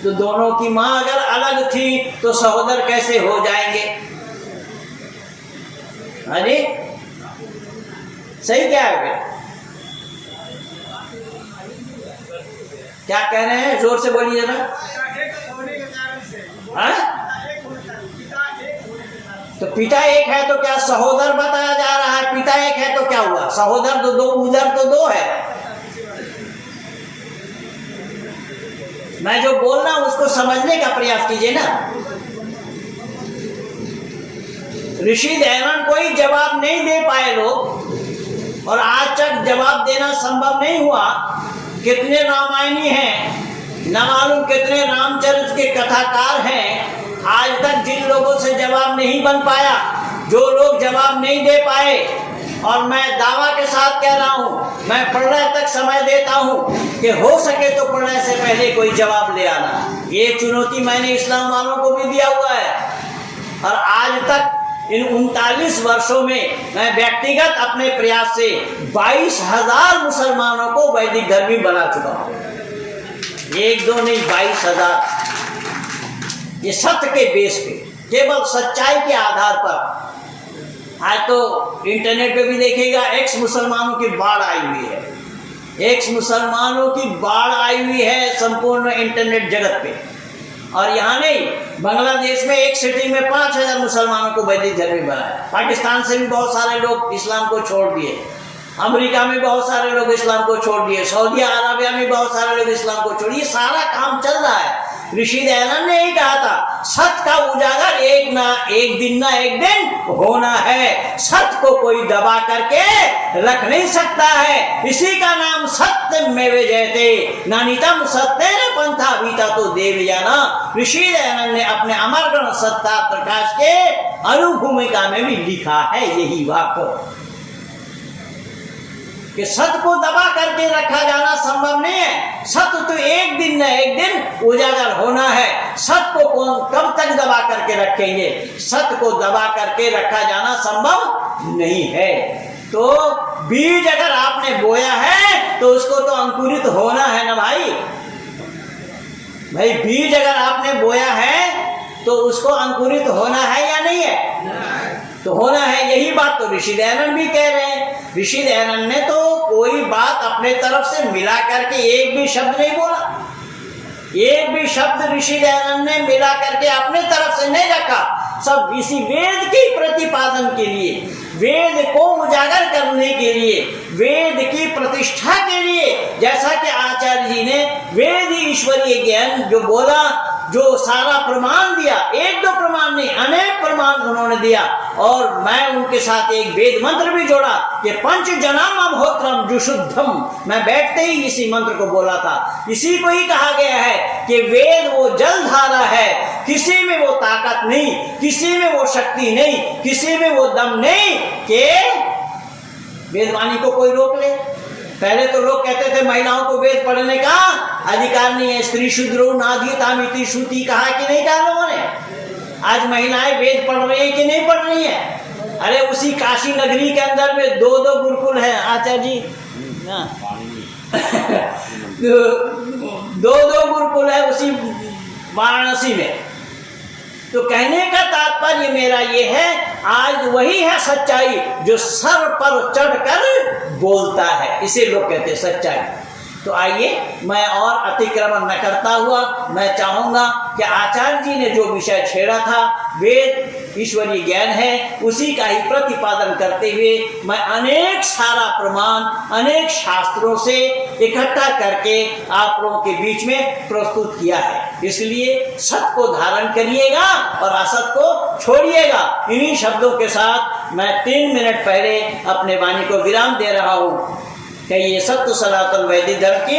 तो दोनों की माँ अगर अलग थी तो सहोदर कैसे हो जाएंगे? हाँ जी, सही क्या है फिर? क्या कह रहे हैं, जोर से बोलिए जरा। हाँ? तो पिता एक है तो क्या सहोदर बताया जा रहा है? पिता एक है तो क्या हुआ? सहोदर तो दो, उधर तो दो है। मैं जो बोल रहा हूं उसको समझने का प्रयास कीजिए ना। ऋषि दयानंद कोई जवाब नहीं दे पाए लोग, और आज तक जवाब देना संभव नहीं हुआ। कितने रामायणी हैं, न मालूम कितने रामचरित्र के कथाकार हैं, आज तक जिन लोगों से जवाब नहीं बन पाया, जो लोग जवाब नहीं दे पाए। और मैं दावा के साथ कह रहा हूं, मैं प्रलय तक समय देता हूं कि हो सके तो प्रलय से पहले कोई जवाब ले आना। ये चुनौती मैंने इस्लाम वालों को भी दिया हुआ है। और आज तक इन 39 वर्षों में मैं व्यक्तिगत अपने प्रयास से 22,000 मुसलमानों को वैदिक धर्मी बना चुका हूं। एक दो नहीं, 22,000। ये सत्य के बेस पे, केवल सच्चाई के आधार पर। आज तो इंटरनेट पे भी देखिएगा, एक्स मुसलमानों की बाढ़ आई हुई है। एक्स मुसलमानों की बाढ़ आई हुई है संपूर्ण इंटरनेट जगत पे। और यहाँ नहीं, बांग्लादेश में एक सिटी में 5,000 मुसलमानों को वैदिक धर्मी बनाया। पाकिस्तान से भी बहुत सारे लोग इस्लाम को छोड़ दिए, अमेरिका में बहुत सारे लोग इस्लाम को छोड़ दिए, सऊदी अरबिया में बहुत सारे लोग इस्लाम को छोड़ दिए। सारा काम चल रहा है। ऋषि दयानंद ने ही कहा था, सत्य का उजागर एक दिन होना है। सत्य को कोई दबा करके रख नहीं सकता है। इसी का नाम सत्य में जयते नानितम सत्य पंथा बीता तो देव जाना। ऋषि दयानंद ने अपने अमर ग्रंथ सत्ता प्रकाश के अनुभूमिका में भी लिखा है यही वाक्य कि सत्य को दबा करके रखा जाना संभव नहीं है। सत्य तो एक दिन न एक दिन उजागर होना है। सत्य को कौन कब तक दबा करके रखेंगे? सत्य को दबा करके रखा जाना संभव नहीं है। तो बीज अगर आपने बोया है तो उसको तो अंकुरित होना है ना भाई। बीज अगर आपने बोया है तो उसको अंकुरित होना है या नहीं है? तो होना है। यही बात तो ऋषि दयानंद भी कह रहे हैं। ऋषि दयानंद ने तो कोई बात अपने तरफ से मिला करके एक भी शब्द नहीं बोला। एक भी शब्द ऋषि दयानंद ने मिला करके अपने तरफ से नहीं रखा। सब इसी वेद के प्रतिपादन के लिए, वेद को उजागर करने के लिए, वेद की प्रतिष्ठा के लिए, जैसा कि आचार्य जी ने वेद ईश्वरीय ज्ञान जो बोला, जो सारा प्रमाण दिया, एक दो प्रमाण नहीं अनेक प्रमाण उन्होंने दिया। और मैं उनके साथ एक वेद मंत्र भी जोड़ा कि पंच जनाम अभोत्रम जुशुद्धम। मैं बैठते ही इसी मंत्र को बोला था। इसी को ही कहा गया है कि वेद वो जलधारा है, किसी में वो ताकत नहीं, किसी में वो शक्ति नहीं, किसी में वो दम नहीं कि वेदवाणी को कोई रोक ले। पहले तो लोग कहते थे महिलाओं को वेद पढ़ने का अधिकार नहीं है, स्त्री शूद्रो नाधीतामिति श्रुति कहा कि नहीं कहा लोगों ने? आज महिलाएं वेद पढ़ रही है कि नहीं पढ़ रही है? अरे उसी काशी नगरी के अंदर में दो गुरुकुल हैं आचार्य जी, दो गुरुकुल है उसी वाराणसी में। तो कहने का तात्पर्य मेरा ये है, आज वही है सच्चाई जो सर पर चढ़कर बोलता है, इसे लोग कहते हैं सच्चाई। तो आइए, मैं और अतिक्रमण न करता हुआ मैं चाहूंगा कि आचार्य जी ने जो विषय छेड़ा था, वेद ईश्वरीय ज्ञान है, उसी का ही प्रतिपादन करते हुए मैं अनेक सारा प्रमाण अनेक शास्त्रों से इकट्ठा करके आप लोगों के बीच में प्रस्तुत किया है। इसलिए सत्य को धारण करिएगा और असत को छोड़िएगा। इन्हीं शब्दों के साथ मैं 3 मिनट पहले अपने वाणी को विराम दे रहा हूँ। कि ये सत्य सनातन वैदिक धर्म की